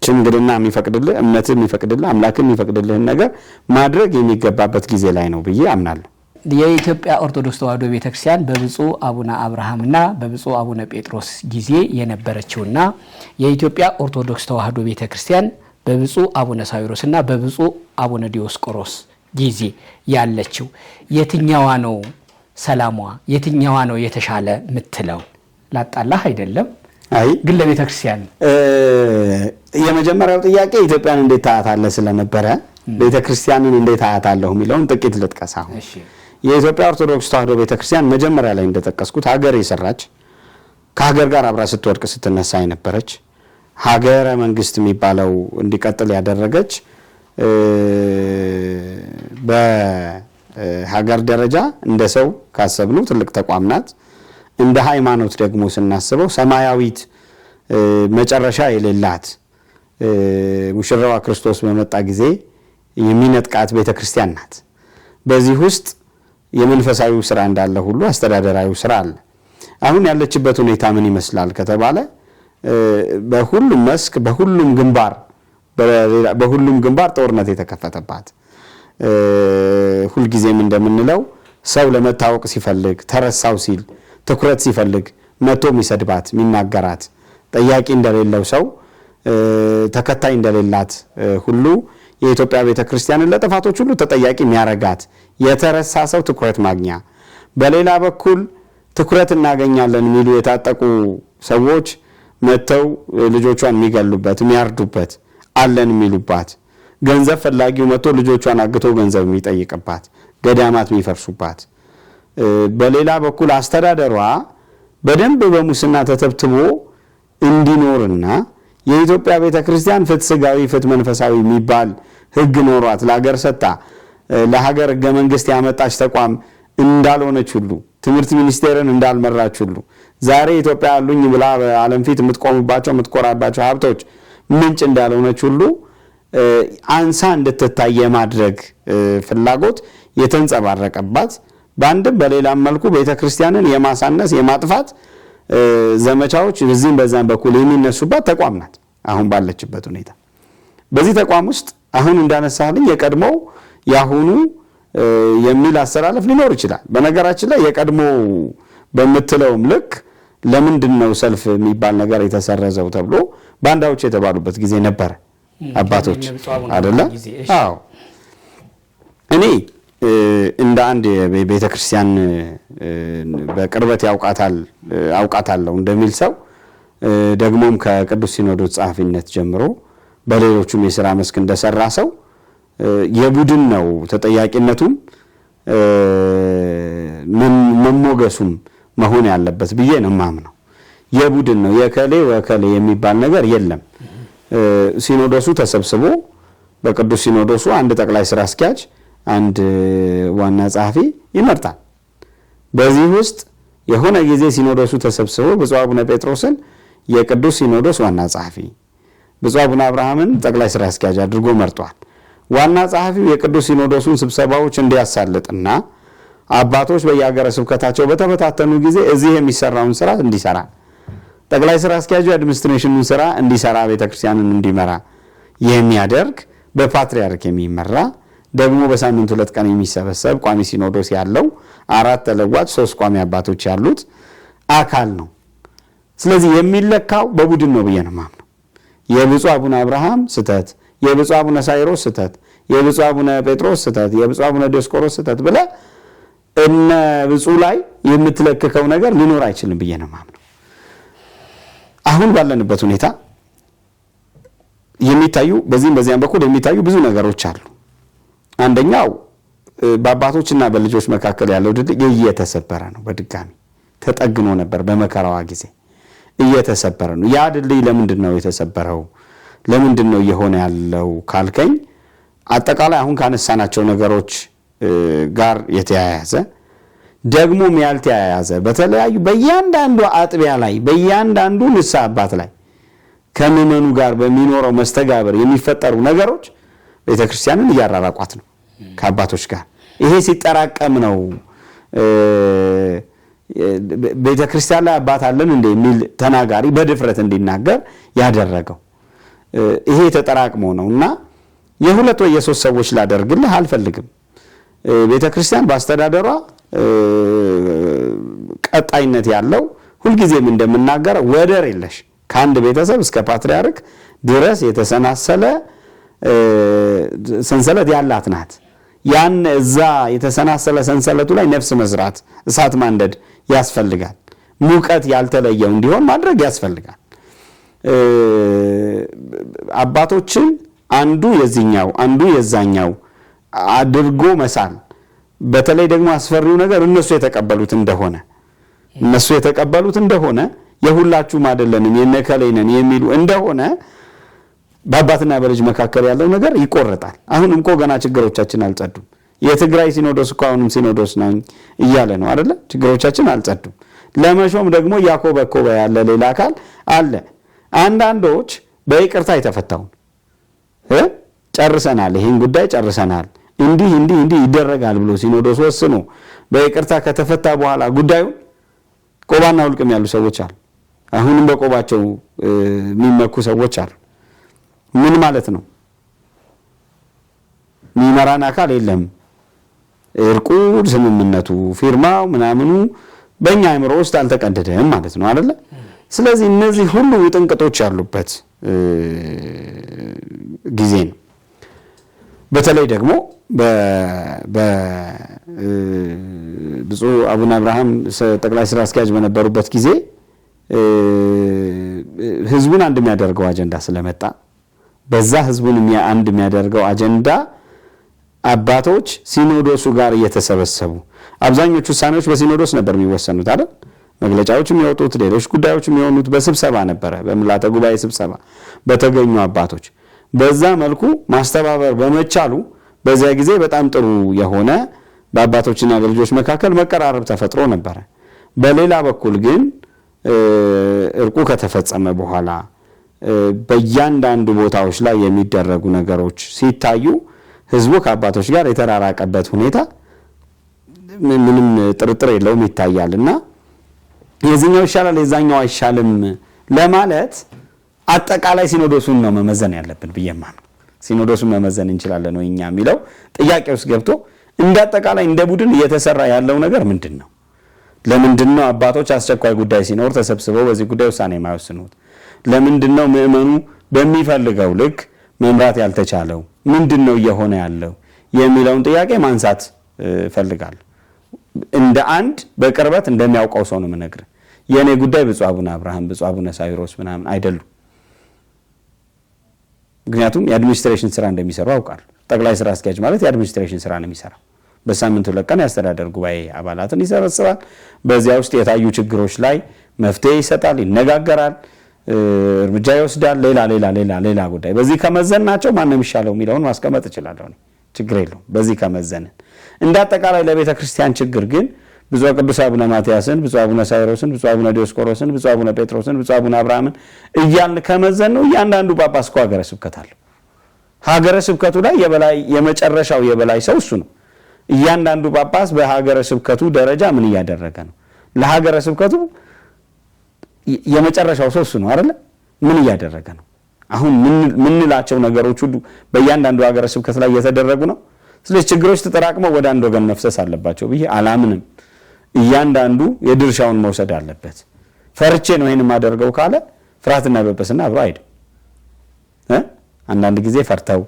ሽምግልና የሚፈቅድልህ እምነትህ የሚፈቅድልህ አምላክህ የሚፈቅድልህን ነገር ማድረግ የሚገባበት ጊዜ ላይ ነው ብዬ አምናለሁ። የኢትዮጵያ ኦርቶዶክስ ተዋሕዶ ቤተክርስቲያን በብፁዕ አቡነ አብርሃምና በብፁዕ አቡነ ጴጥሮስ ጊዜ የነበረችውና የኢትዮጵያ ኦርቶዶክስ ተዋሕዶ ቤተክርስቲያን በብፁዕ አቡነ ሳዊሮስና በብፁዕ አቡነ ዲዮስቆሮስ ጊዜ ያለችው የትኛዋ ነው ሰላሟ? የትኛዋ ነው የተሻለ ምትለው? ላጣላህ አይደለም፣ አይ ግን ለቤተክርስቲያን የመጀመሪያው ጥያቄ ኢትዮጵያን እንዴት ታያታለህ ስለነበረ ቤተክርስቲያንን እንዴት ታያታለህ የሚለውን ጥቂት ልጥቀስ። አሁን የኢትዮጵያ ኦርቶዶክስ ተዋሕዶ ቤተክርስቲያን መጀመሪያ ላይ እንደጠቀስኩት ሀገር የሰራች ከሀገር ጋር አብራ ስትወድቅ ስትነሳ የነበረች ሀገረ መንግስት የሚባለው እንዲቀጥል ያደረገች በሀገር ደረጃ እንደ ሰው ካሰብነው ትልቅ ተቋም ናት። እንደ ሃይማኖት ደግሞ ስናስበው ሰማያዊት መጨረሻ የሌላት ሙሽራዋ ክርስቶስ በመጣ ጊዜ የሚነጥቃት ቤተክርስቲያን ናት። በዚህ ውስጥ የመንፈሳዊው ስራ እንዳለ ሁሉ አስተዳደራዊው ስራ አለ። አሁን ያለችበት ሁኔታ ምን ይመስላል ከተባለ በሁሉም መስክ በሁሉም ግንባር ጦርነት የተከፈተባት ሁልጊዜም እንደምንለው ሰው ለመታወቅ ሲፈልግ ተረሳው ሲል ትኩረት ሲፈልግ መቶ የሚሰድባት የሚናገራት ጠያቂ እንደሌለው ሰው ተከታይ እንደሌላት ሁሉ የኢትዮጵያ ቤተክርስቲያንን ለጥፋቶች ሁሉ ተጠያቂ የሚያረጋት የተረሳ ሰው ትኩረት ማግኛ፣ በሌላ በኩል ትኩረት እናገኛለን የሚሉ የታጠቁ ሰዎች መተው ልጆቿን የሚገሉበት የሚያርዱበት አለን የሚሉባት፣ ገንዘብ ፈላጊው መቶ ልጆቿን አግቶ ገንዘብ የሚጠይቅባት፣ ገዳማት የሚፈርሱባት፣ በሌላ በኩል አስተዳደሯ በደንብ በሙስና ተተብትቦ እንዲኖርና የኢትዮጵያ ቤተክርስቲያን ፍትህ ስጋዊ ፍትህ መንፈሳዊ የሚባል ህግ ኖሯት ለሀገር ሰጣ ለሀገር ህገ መንግስት ያመጣች ተቋም እንዳልሆነች ሁሉ ትምህርት ሚኒስቴርን እንዳልመራች ሁሉ ዛሬ ኢትዮጵያ ያሉኝ ብላ በዓለም ፊት የምትቆምባቸው የምትኮራባቸው ሀብቶች ምንጭ እንዳልሆነች ሁሉ አንሳ እንድትታይ የማድረግ ፍላጎት የተንጸባረቀባት፣ በአንድም በሌላም መልኩ ቤተክርስቲያንን የማሳነስ የማጥፋት ዘመቻዎች በዚህም በዛም በኩል የሚነሱባት ተቋም ናት አሁን ባለችበት ሁኔታ። በዚህ ተቋም ውስጥ አሁን እንዳነሳልኝ የቀድሞው ያሁኑ የሚል አሰላለፍ ሊኖር ይችላል። በነገራችን ላይ የቀድሞው በምትለውም ልክ ለምንድነው ሰልፍ የሚባል ነገር የተሰረዘው ተብሎ ባንዳዎች የተባሉበት ጊዜ ነበር አባቶች አይደለ? አዎ እኔ እንደ አንድ ቤተክርስቲያን በቅርበት አውቃታለሁ እንደሚል ሰው ደግሞም ከቅዱስ ሲኖዶስ ጸሐፊነት ጀምሮ በሌሎቹም የሥራ መስክ እንደሰራ ሰው የቡድን ነው ተጠያቂነቱም መሞገሱም መሆን ያለበት ብዬ ነው የማምነው። የቡድን ነው የከሌ ወከሌ የሚባል ነገር የለም። ሲኖዶሱ ተሰብስቦ በቅዱስ ሲኖዶሱ አንድ ጠቅላይ ስራ አስኪያጅ አንድ ዋና ጸሐፊ ይመርጣል። በዚህ ውስጥ የሆነ ጊዜ ሲኖዶሱ ተሰብስቦ ብፁዕ አቡነ ጴጥሮስን የቅዱስ ሲኖዶስ ዋና ጸሐፊ፣ ብፁዕ አቡነ አብርሃምን ጠቅላይ ስራ አስኪያጅ አድርጎ መርጧል። ዋና ጸሐፊው የቅዱስ ሲኖዶሱን ስብሰባዎች እንዲያሳልጥና አባቶች በየሀገረ ስብከታቸው በተበታተኑ ጊዜ እዚህ የሚሰራውን ስራ እንዲሰራ፣ ጠቅላይ ስራ አስኪያጁ አድሚኒስትሬሽኑን ስራ እንዲሰራ፣ ቤተክርስቲያንን እንዲመራ የሚያደርግ በፓትርያርክ የሚመራ ደግሞ በሳምንት 2 ቀን የሚሰበሰብ ቋሚ ሲኖዶስ ያለው 4 ተለዋጭ 3 ቋሚ አባቶች ያሉት አካል ነው። ስለዚህ የሚለካው በቡድን ነው ብዬ ነው የማምነው። የብፁዕ አቡነ አብርሃም ስተት፣ የብፁዕ አቡነ ሳይሮስ ስተት፣ የብፁዕ አቡነ ጴጥሮስ ስተት፣ የብፁዕ አቡነ ዲዮስቆሮስ ስተት ብለህ እነ ብፁዕ ላይ የምትለክከው ነገር ሊኖር አይችልም ብዬ ነው የማምነው። አሁን ባለንበት ሁኔታ የሚታዩ በዚህም በኩል የሚታዩ ብዙ ነገሮች አሉ። አንደኛው በአባቶችና በልጆች መካከል ያለው ድልድይ እየተሰበረ ነው። በድጋሚ ተጠግኖ ነበር በመከራዋ ጊዜ እየተሰበረ ነው። ያ ድልድይ ለምንድን ነው የተሰበረው? ለምንድን ነው እየሆነ ያለው ካልከኝ አጠቃላይ አሁን ካነሳናቸው ነገሮች ጋር የተያያዘ ደግሞም ያልተያያዘ በተለያዩ በእያንዳንዱ አጥቢያ ላይ በእያንዳንዱ ንስሐ አባት ላይ ከምዕመኑ ጋር በሚኖረው መስተጋብር የሚፈጠሩ ነገሮች ቤተክርስቲያንን እያራራቋት ነው ከአባቶች ጋር። ይሄ ሲጠራቀም ነው ቤተክርስቲያን ላይ አባት አለን እንደ የሚል ተናጋሪ በድፍረት እንዲናገር ያደረገው። ይሄ ተጠራቅሞ ነውና የሁለት ወይ የሶስት ሰዎች ላደርግልህ አልፈልግም። ቤተክርስቲያን በአስተዳደሯ ቀጣይነት ያለው ሁልጊዜም እንደምናገረው ወደር የለሽ ከአንድ ቤተሰብ እስከ ፓትርያርክ ድረስ የተሰናሰለ ሰንሰለት ያላት ናት። ያን እዛ የተሰናሰለ ሰንሰለቱ ላይ ነፍስ መዝራት፣ እሳት ማንደድ ያስፈልጋል። ሙቀት ያልተለየው እንዲሆን ማድረግ ያስፈልጋል። አባቶችን አንዱ የዚህኛው አንዱ የዛኛው አድርጎ መሳል፣ በተለይ ደግሞ አስፈሪው ነገር እነሱ የተቀበሉት እንደሆነ የሁላችሁም አይደለንም የነከሌነን የሚሉ እንደሆነ በአባትና በልጅ መካከል ያለው ነገር ይቆረጣል። አሁንም እኮ ገና ችግሮቻችን አልጸዱም። የትግራይ ሲኖዶስ እኮ አሁንም ሲኖዶስ ነው እያለ ነው አይደለ? ችግሮቻችን አልጸዱም። ለመሾም ደግሞ ያኮበኮበ ያለ ሌላ አካል አለ። አንዳንዶች በይቅርታ የተፈታውን ጨርሰናል፣ ይሄን ጉዳይ ጨርሰናል፣ እንዲህ ይደረጋል ብሎ ሲኖዶስ ወስኖ በይቅርታ ከተፈታ በኋላ ጉዳዩ ቆባና ውልቅም ያሉ ሰዎች አሉ። አሁንም በቆባቸው የሚመኩ ሰዎች አሉ። ምን ማለት ነው? ሚመራን አካል የለም፣ እርቁ፣ ስምምነቱ፣ ፊርማው ምናምኑ በእኛ አእምሮ ውስጥ አልተቀደደም ማለት ነው አይደለ? ስለዚህ እነዚህ ሁሉ ጥንቅጦች ያሉበት ጊዜ ነው። በተለይ ደግሞ በብፁዕ አቡነ አብርሃም ጠቅላይ ስራ አስኪያጅ በነበሩበት ጊዜ ህዝቡን አንድ የሚያደርገው አጀንዳ ስለመጣ በዛ ህዝቡን አንድ የሚያደርገው አጀንዳ አባቶች ሲኖዶሱ ጋር እየተሰበሰቡ አብዛኞቹ ውሳኔዎች በሲኖዶስ ነበር የሚወሰኑት አይደል? መግለጫዎች የሚወጡት ሌሎች ጉዳዮች የሚሆኑት በስብሰባ ነበረ፣ በምልዓተ ጉባኤ ስብሰባ በተገኙ አባቶች። በዛ መልኩ ማስተባበር በመቻሉ በዚያ ጊዜ በጣም ጥሩ የሆነ በአባቶችና በልጆች መካከል መቀራረብ ተፈጥሮ ነበረ። በሌላ በኩል ግን እርቁ ከተፈጸመ በኋላ በእያንዳንዱ ቦታዎች ላይ የሚደረጉ ነገሮች ሲታዩ ህዝቡ ከአባቶች ጋር የተራራቀበት ሁኔታ ምንም ጥርጥር የለውም ይታያልና የዚህኛው ይሻላል የዛኛው አይሻልም ለማለት አጠቃላይ ሲኖዶሱን ነው መመዘን ያለብን ብዬማም ሲኖዶሱን መመዘን እንችላለን ነው እኛ የሚለው ጥያቄ ውስጥ ገብቶ እንደ አጠቃላይ እንደ ቡድን እየተሰራ ያለው ነገር ምንድነው? ለምንድነው አባቶች አስቸኳይ ጉዳይ ሲኖር ተሰብስበው በዚህ ጉዳይ ውሳኔ የማይወስኑት? ለምንድነው ምእመኑ በሚፈልገው ልክ መምራት ያልተቻለው? ምንድነው እየሆነ ያለው የሚለውን ጥያቄ ማንሳት ፈልጋለሁ። እንደ አንድ በቅርበት እንደሚያውቀው ሰው ነው የምነግርህ። የኔ ጉዳይ ብፁዕ አቡነ አብርሃም ብፁዕ አቡነ ሳዊሮስ ምናምን አይደሉም። ምክንያቱም የአድሚኒስትሬሽን ስራ እንደሚሰሩ አውቃለሁ። ጠቅላይ ስራ አስኪያጅ ማለት የአድሚኒስትሬሽን ስራ ነው የሚሰራው። በሳምንቱ ለቀን ያስተዳደር ጉባኤ አባላትን ይሰበስባል። በዚያ ውስጥ የታዩ ችግሮች ላይ መፍትሄ ይሰጣል፣ ይነጋገራል፣ እርምጃ ይወስዳል። ሌላ ጉዳይ በዚህ ከመዘናቸው ማን ነው የሚሻለው የሚለውን ማስቀመጥ እችላለሁ። ችግር የለውም በዚህ ከመዘንን። እንደ አጠቃላይ ለቤተ ክርስቲያን ችግር ግን ብፁዕ ቅዱስ አቡነ ማትያስን፣ ብፁዕ አቡነ ሳዊሮስን፣ ብፁዕ አቡነ ዲዮስቆሮስን፣ ብፁዕ አቡነ ጴጥሮስን፣ ብፁዕ አቡነ አብርሃምን እያልን ከመዘን ነው እያንዳንዱ ጳጳስ እኮ ሀገረ ስብከት አለው። ሀገረ ስብከቱ ላይ የመጨረሻው የበላይ ሰው እሱ ነው። እያንዳንዱ ጳጳስ በሀገረ ስብከቱ ደረጃ ምን እያደረገ ነው? ለሀገረ ስብከቱ የመጨረሻው ሰው እሱ ነው አይደለ? ምን እያደረገ ነው? አሁን ምንላቸው ነገሮች ሁሉ በእያንዳንዱ ሀገረ ስብከት ላይ እየተደረጉ ነው። ስለዚህ ችግሮች ተጠራቅመው ወደ አንድ ወገን መፍሰስ አለባቸው ብዬ አላምንም። እያንዳንዱ የድርሻውን መውሰድ አለበት። ፈርቼ ነው ይሄን የማደርገው ካለ ፍርሃትና ጵጵስና አብሮ አይደለም። አንዳንድ ጊዜ ፈርተው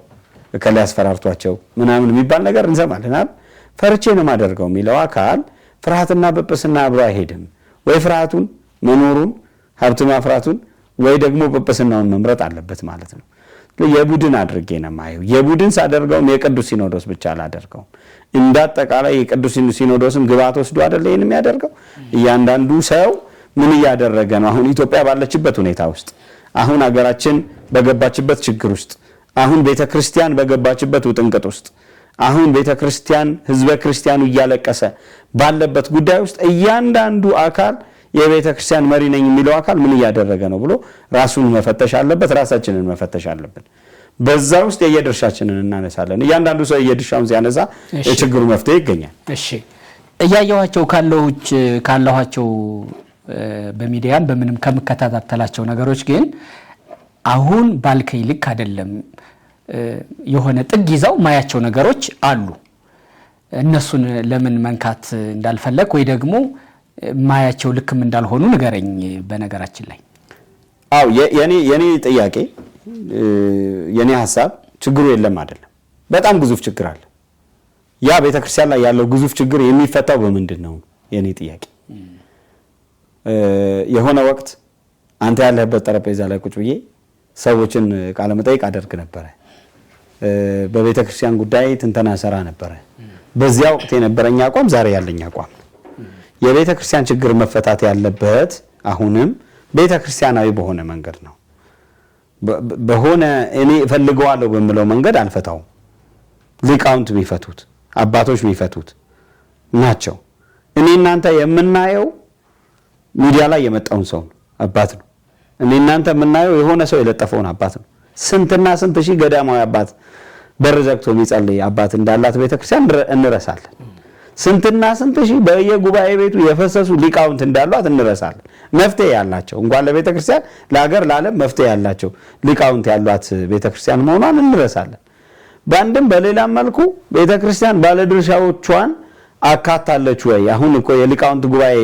እከሌ ያስፈራርቷቸው ምናምን የሚባል ነገር እንሰማለን አይደል? ፈርቼ ነው የማደርገው የሚለው አካል ፍርሃትና ጵጵስና አብሮ አይሄድም። ወይ ፍርሃቱን መኖሩን ሀብት ማፍራቱን ወይ ደግሞ ጵጵስናውን መምረጥ አለበት ማለት ነው። የቡድን አድርጌ ነው የማየው። የቡድን ሳደርገው የቅዱስ ሲኖዶስ ብቻ አላደርገው። እንደ አጠቃላይ የቅዱስ ሲኖዶስም ግብዓት ወስዶ አይደለ ይሄን የሚያደርገው። እያንዳንዱ ሰው ምን እያደረገ ነው? አሁን ኢትዮጵያ ባለችበት ሁኔታ ውስጥ፣ አሁን ሀገራችን በገባችበት ችግር ውስጥ፣ አሁን ቤተክርስቲያን በገባችበት ውጥንቅጥ ውስጥ፣ አሁን ቤተክርስቲያን ህዝበ ክርስቲያኑ እያለቀሰ ባለበት ጉዳይ ውስጥ እያንዳንዱ አካል የቤተ ክርስቲያን መሪ ነኝ የሚለው አካል ምን እያደረገ ነው ብሎ ራሱን መፈተሽ አለበት። ራሳችንን መፈተሽ አለብን። በዛ ውስጥ የየድርሻችንን እናነሳለን። እያንዳንዱ ሰው የየድርሻውን ሲያነሳ የችግሩ መፍትሄ ይገኛል። እሺ፣ እያየኋቸው ካለኋቸው በሚዲያም በምንም ከምከታተላቸው ነገሮች ግን አሁን ባልከይ ልክ አይደለም የሆነ ጥግ ይዘው ማያቸው ነገሮች አሉ። እነሱን ለምን መንካት እንዳልፈለክ ወይ ደግሞ ማያቸው ልክም እንዳልሆኑ ንገረኝ። በነገራችን ላይ አው የኔ ጥያቄ የኔ ሐሳብ ችግሩ የለም አይደለም፣ በጣም ግዙፍ ችግር አለ። ያ ቤተክርስቲያን ላይ ያለው ግዙፍ ችግር የሚፈታው በምንድነው? የኔ ጥያቄ የሆነ ወቅት አንተ ያለህበት ጠረጴዛ ላይ ቁጭ ብዬ ሰዎችን ቃለ መጠይቅ አደርግ ነበር። በቤተክርስቲያን ጉዳይ ትንተና ሰራ ነበር። በዚያ ወቅት የነበረኝ አቋም ዛሬ ያለኝ አቋም የቤተክርስቲያን ችግር መፈታት ያለበት አሁንም ቤተክርስቲያናዊ በሆነ መንገድ ነው። በሆነ እኔ ፈልገዋለሁ በሚለው መንገድ አልፈታው። ሊቃውንት የሚፈቱት አባቶች የሚፈቱት ናቸው። እኔ እናንተ የምናየው ሚዲያ ላይ የመጣውን ሰው አባት ነው። እኔ እናንተ የምናየው የሆነ ሰው የለጠፈውን አባት ነው። ስንትና ስንት ሺህ ገዳማዊ አባት በር ዘግቶ የሚጸልይ አባት እንዳላት ቤተክርስቲያን እንረሳለን። ስንትና ስንት ሺህ በየጉባኤ ቤቱ የፈሰሱ ሊቃውንት እንዳሏት እንረሳለን። መፍትሄ ያላቸው እንኳን ለቤተክርስቲያን ለሀገር ለዓለም መፍትሄ ያላቸው ሊቃውንት ያሏት ቤተክርስቲያን መሆኗን እንረሳለን። በአንድም በሌላም መልኩ ቤተክርስቲያን ባለድርሻዎቿን አካታለች ወይ? አሁን እኮ የሊቃውንት ጉባኤ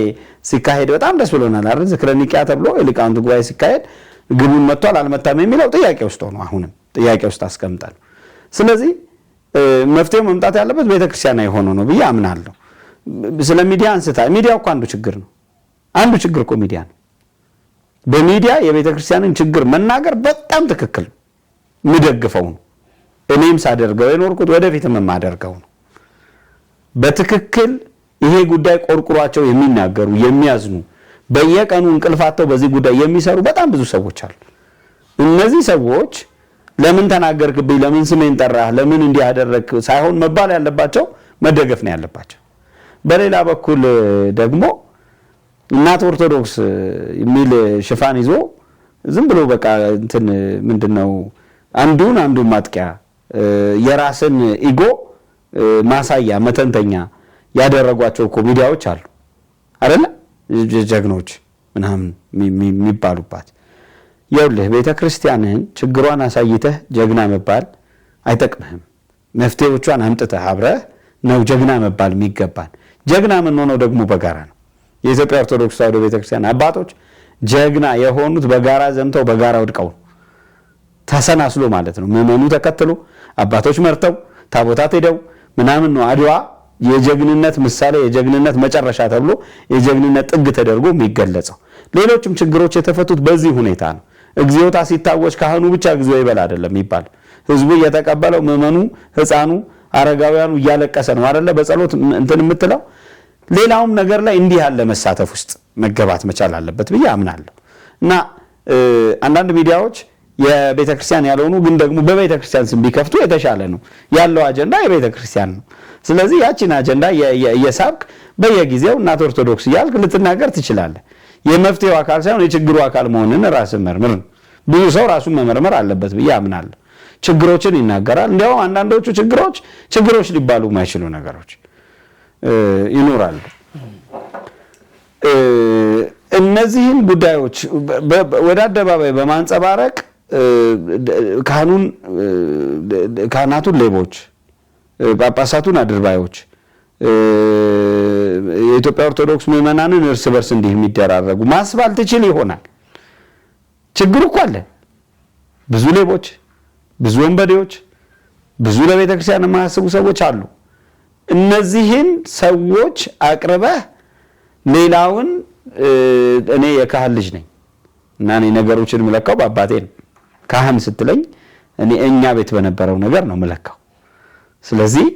ሲካሄድ በጣም ደስ ብሎናል አይደል? ዝክረ ኒቂያ ተብሎ የሊቃውንት ጉባኤ ሲካሄድ ግቡን መጥቷል አልመጣም የሚለው ጥያቄ ውስጥ ሆኖ አሁንም ጥያቄ ውስጥ አስቀምጣል። ስለዚህ መፍትሄው መምጣት ያለበት ቤተክርስቲያናዊ ሆኖ ነው ብዬ አምናለሁ። ስለ ሚዲያ አንስታ ሚዲያው እኮ አንዱ ችግር ነው። አንዱ ችግር እኮ ሚዲያ ነው። በሚዲያ የቤተክርስቲያንን ችግር መናገር በጣም ትክክል ነው፣ ምደግፈው ነው። እኔም ሳደርገው የኖርኩት ወደፊትም የማደርገው ነው። በትክክል ይሄ ጉዳይ ቆርቁሯቸው የሚናገሩ የሚያዝኑ በየቀኑ እንቅልፋቸው በዚህ ጉዳይ የሚሰሩ በጣም ብዙ ሰዎች አሉ። እነዚህ ሰዎች ለምን ተናገርክብኝ፣ ለምን ስሜን ጠራህ፣ ለምን እንዲህ አደረክ ሳይሆን መባል ያለባቸው መደገፍ ነው ያለባቸው። በሌላ በኩል ደግሞ እናት ኦርቶዶክስ የሚል ሽፋን ይዞ ዝም ብሎ በቃ እንትን ምንድነው አንዱን ማጥቂያ የራስን ኢጎ ማሳያ መተንተኛ ያደረጓቸው እኮ ሚዲያዎች አሉ አይደለ? ጀግኖች ምናምን የሚባሉባት ይኸውልህ ቤተክርስቲያንን ችግሯን አሳይተህ ጀግና መባል አይጠቅምህም። መፍትሄዎቿን አምጥተህ አብረህ ነው ጀግና መባል የሚገባን። ጀግና ምን ሆነው ደግሞ በጋራ ነው። የኢትዮጵያ ኦርቶዶክስ ተዋሕዶ ቤተክርስቲያን አባቶች ጀግና የሆኑት በጋራ ዘምተው በጋራ ወድቀው ተሰናስሎ ማለት ነው። ምዕመኑ ተከትሎ አባቶች መርተው ታቦታት ሄደው ምናምን ነው አድዋ የጀግንነት ምሳሌ የጀግንነት መጨረሻ ተብሎ የጀግንነት ጥግ ተደርጎ የሚገለጸው። ሌሎችም ችግሮች የተፈቱት በዚህ ሁኔታ ነው። እግዚኦታ ሲታወጅ ካህኑ ብቻ እግዚኦ ይበል አይደለም የሚባል ህዝቡ እየተቀበለው ምዕመኑ ህፃኑ አረጋውያኑ እያለቀሰ ነው አይደለ በጸሎት እንትን የምትለው። ሌላውም ነገር ላይ እንዲህ ያለ መሳተፍ ውስጥ መገባት መቻል አለበት ብዬ አምናለሁ። እና አንዳንድ ሚዲያዎች የቤተክርስቲያን ያልሆኑ ግን ደግሞ በቤተክርስቲያን ስም ቢከፍቱ የተሻለ ነው። ያለው አጀንዳ የቤተክርስቲያን ነው። ስለዚህ ያቺን አጀንዳ የሳብክ በየጊዜው እናት ኦርቶዶክስ እያልክ ልትናገር ትችላለህ። የመፍትሄው አካል ሳይሆን የችግሩ አካል መሆንን ራስን መርምር ነው። ብዙ ሰው ራሱን መመርመር አለበት ብዬ አምናለሁ። ችግሮችን ይናገራል። እንዲያውም አንዳንዶቹ ችግሮች ሊባሉ የማይችሉ ነገሮች ይኖራሉ። እነዚህን ጉዳዮች ወደ አደባባይ በማንጸባረቅ ካህናቱን ሌቦች፣ ጳጳሳቱን አድርባዮች፣ የኢትዮጵያ ኦርቶዶክስ ምዕመናንን እርስ በርስ እንዲህ የሚደራረጉ ማስባል ትችል ይሆናል። ችግሩ እኮ አለ። ብዙ ሌቦች፣ ብዙ ወንበዴዎች፣ ብዙ ለቤተክርስቲያን የማያስቡ ሰዎች አሉ። እነዚህን ሰዎች አቅርበህ ሌላውን እኔ የካህን ልጅ ነኝ እና እኔ ነገሮችን የምለካው በአባቴ ነው። ካህን ስትለኝ እኛ ቤት በነበረው ነገር ነው የምለካው። ስለዚህ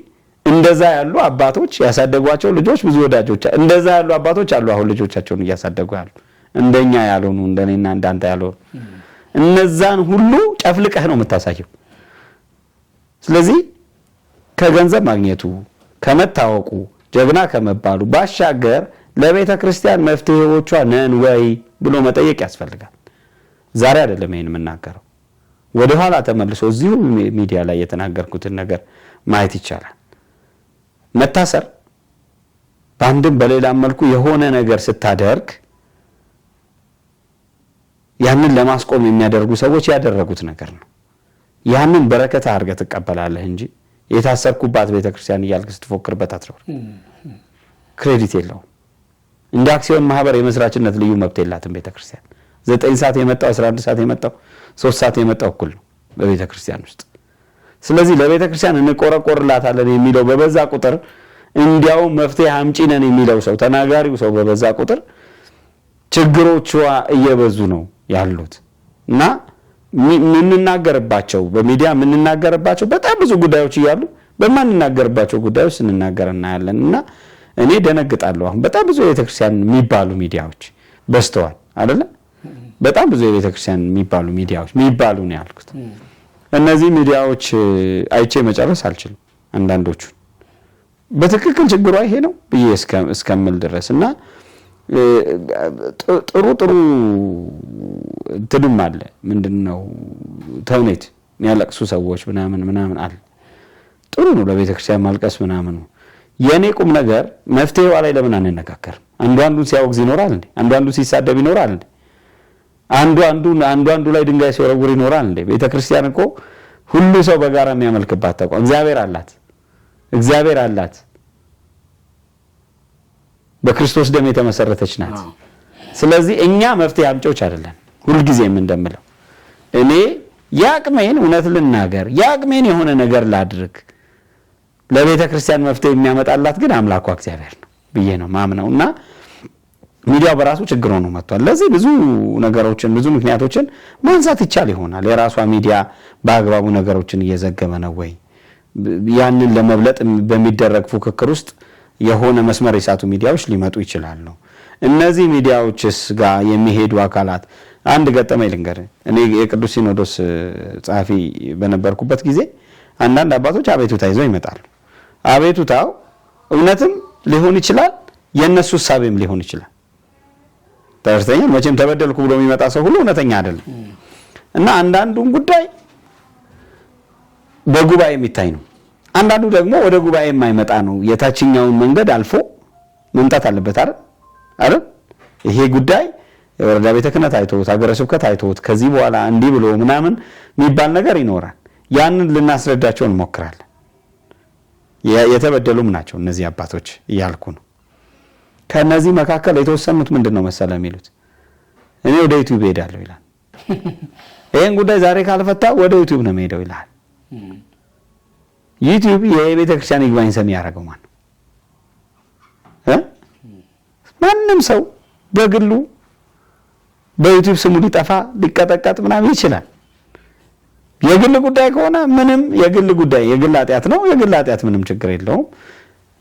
እንደዛ ያሉ አባቶች ያሳደጓቸው ልጆች ብዙ ወዳጆች እንደዛ ያሉ አባቶች አሉ አሁን ልጆቻቸውን እያሳደጉ ያሉ እንደኛ ያልሆኑ እንደኔና እንዳንተ ያልሆኑ እነዛን ሁሉ ጨፍልቀህ ነው የምታሳየው። ስለዚህ ከገንዘብ ማግኘቱ ከመታወቁ ጀግና ከመባሉ ባሻገር ለቤተ ክርስቲያን መፍትሄዎቿ ነን ወይ ብሎ መጠየቅ ያስፈልጋል። ዛሬ አይደለም ይሄን የምናገረው፣ ወደ ኋላ ተመልሶ እዚሁ ሚዲያ ላይ የተናገርኩትን ነገር ማየት ይቻላል። መታሰር በአንድም በሌላም መልኩ የሆነ ነገር ስታደርግ ያንን ለማስቆም የሚያደርጉ ሰዎች ያደረጉት ነገር ነው። ያንን በረከት አድርገህ ትቀበላለህ እንጂ የታሰርኩባት ቤተክርስቲያን እያልክ ስትፎክርበት አትኖር። ክሬዲት የለውም። እንደ አክሲዮን ማህበር የመስራችነት ልዩ መብት የላትም ቤተክርስቲያን። 9 ሰዓት የመጣው 11 ሰዓት የመጣው 3 ሰዓት የመጣው እኩል ነው በቤተክርስቲያን ውስጥ። ስለዚህ ለቤተክርስቲያን እንቆረቆርላታለን የሚለው በበዛ ቁጥር እንዲያው መፍትሄ አምጪ ነን የሚለው ሰው ተናጋሪው ሰው በበዛ ቁጥር ችግሮቿ እየበዙ ነው ያሉት እና ምንናገርባቸው በሚዲያ ምንናገርባቸው በጣም ብዙ ጉዳዮች እያሉ በማንናገርባቸው ጉዳዮች ስንናገር እናያለን። እና እኔ ደነግጣለሁ። አሁን በጣም ብዙ የቤተክርስቲያን የሚባሉ ሚዲያዎች በስተዋል አይደለ? በጣም ብዙ የቤተክርስቲያን የሚባሉ ሚዲያዎች የሚባሉ ነው ያልኩት። እነዚህ ሚዲያዎች አይቼ መጨረስ አልችልም። አንዳንዶቹ በትክክል ችግሩ ይሄ ነው ብዬ እስከምል ድረስ እና ጥሩ እንትንም አለ። ምንድነው ተውኔት የሚያለቅሱ ሰዎች ምናምን አለ። ጥሩ ነው ለቤተክርስቲያን ማልቀስ ምናምን ነው። የኔ ቁም ነገር መፍትሄው ላይ ለምን አንነጋገርም? አንዱ ሲያወግዝ ይኖራል እንዴ? አንዱ ሲሳደብ ይኖራል እንዴ? አንዱ ላይ ድንጋይ ሲወረውር ይኖራል እንዴ? ቤተክርስቲያን እኮ ሁሉ ሰው በጋራ የሚያመልክባት ተቋም እግዚአብሔር አላት። በክርስቶስ ደም የተመሰረተች ናት። ስለዚህ እኛ መፍትሄ አምጪዎች አይደለም። ሁልጊዜም እንደምለው እኔ ያቅሜን እውነት ልናገር፣ ያቅሜን የሆነ ነገር ላድርግ፣ ለቤተ ክርስቲያን መፍትሄ የሚያመጣላት ግን አምላኳ እግዚአብሔር ነው ብዬ ነው ማምነውና ሚዲያው በራሱ ችግር ሆኖ መጥቷል። ለዚህ ብዙ ነገሮችን ብዙ ምክንያቶችን ማንሳት ይቻል ይሆናል። የራሷ ሚዲያ በአግባቡ ነገሮችን እየዘገበ ነው ወይ? ያንን ለመብለጥ በሚደረግ ፉክክር ውስጥ የሆነ መስመር የሳቱ ሚዲያዎች ሊመጡ ይችላሉ። እነዚህ ሚዲያዎችስ ጋር የሚሄዱ አካላት አንድ ገጠመኝ ልንገር። እኔ የቅዱስ ሲኖዶስ ጸሐፊ በነበርኩበት ጊዜ አንዳንድ አባቶች አቤቱታ ይዘው ይመጣሉ። አቤቱታው እውነትም ሊሆን ይችላል፣ የነሱ ሐሳብም ሊሆን ይችላል። ተርተኛ መቼም ተበደልኩ ብሎ የሚመጣ ሰው ሁሉ እውነተኛ አይደለም እና አንዳንዱን ጉዳይ በጉባኤ የሚታይ ነው። አንዳንዱ ደግሞ ወደ ጉባኤ የማይመጣ ነው። የታችኛውን መንገድ አልፎ መምጣት አለበት አይደል? ይሄ ጉዳይ የወረዳ ቤተ ክህነት አይቶት ሀገረ ስብከት አይቶት ከዚህ በኋላ እንዲህ ብሎ ምናምን የሚባል ነገር ይኖራል። ያንን ልናስረዳቸው እንሞክራለን። የተበደሉም ናቸው እነዚህ አባቶች እያልኩ ነው። ከነዚህ መካከል የተወሰኑት ምንድነው መሰለ የሚሉት እኔ ወደ ዩቲዩብ ሄዳለሁ ይላል። ይሄን ጉዳይ ዛሬ ካልፈታ ወደ ዩቲዩብ ነው የምሄደው ይላል። ዩቲዩብ የቤተ ክርስቲያን ይግባኝ ሰሚ ያደረገው ማን ነው? ማንም ሰው በግሉ በዩቲዩብ ስሙ ሊጠፋ ሊቀጠቀጥ ምናምን ይችላል። የግል ጉዳይ ከሆነ ምንም የግል ጉዳይ የግል ኃጢአት ነው። የግል ኃጢአት ምንም ችግር የለውም።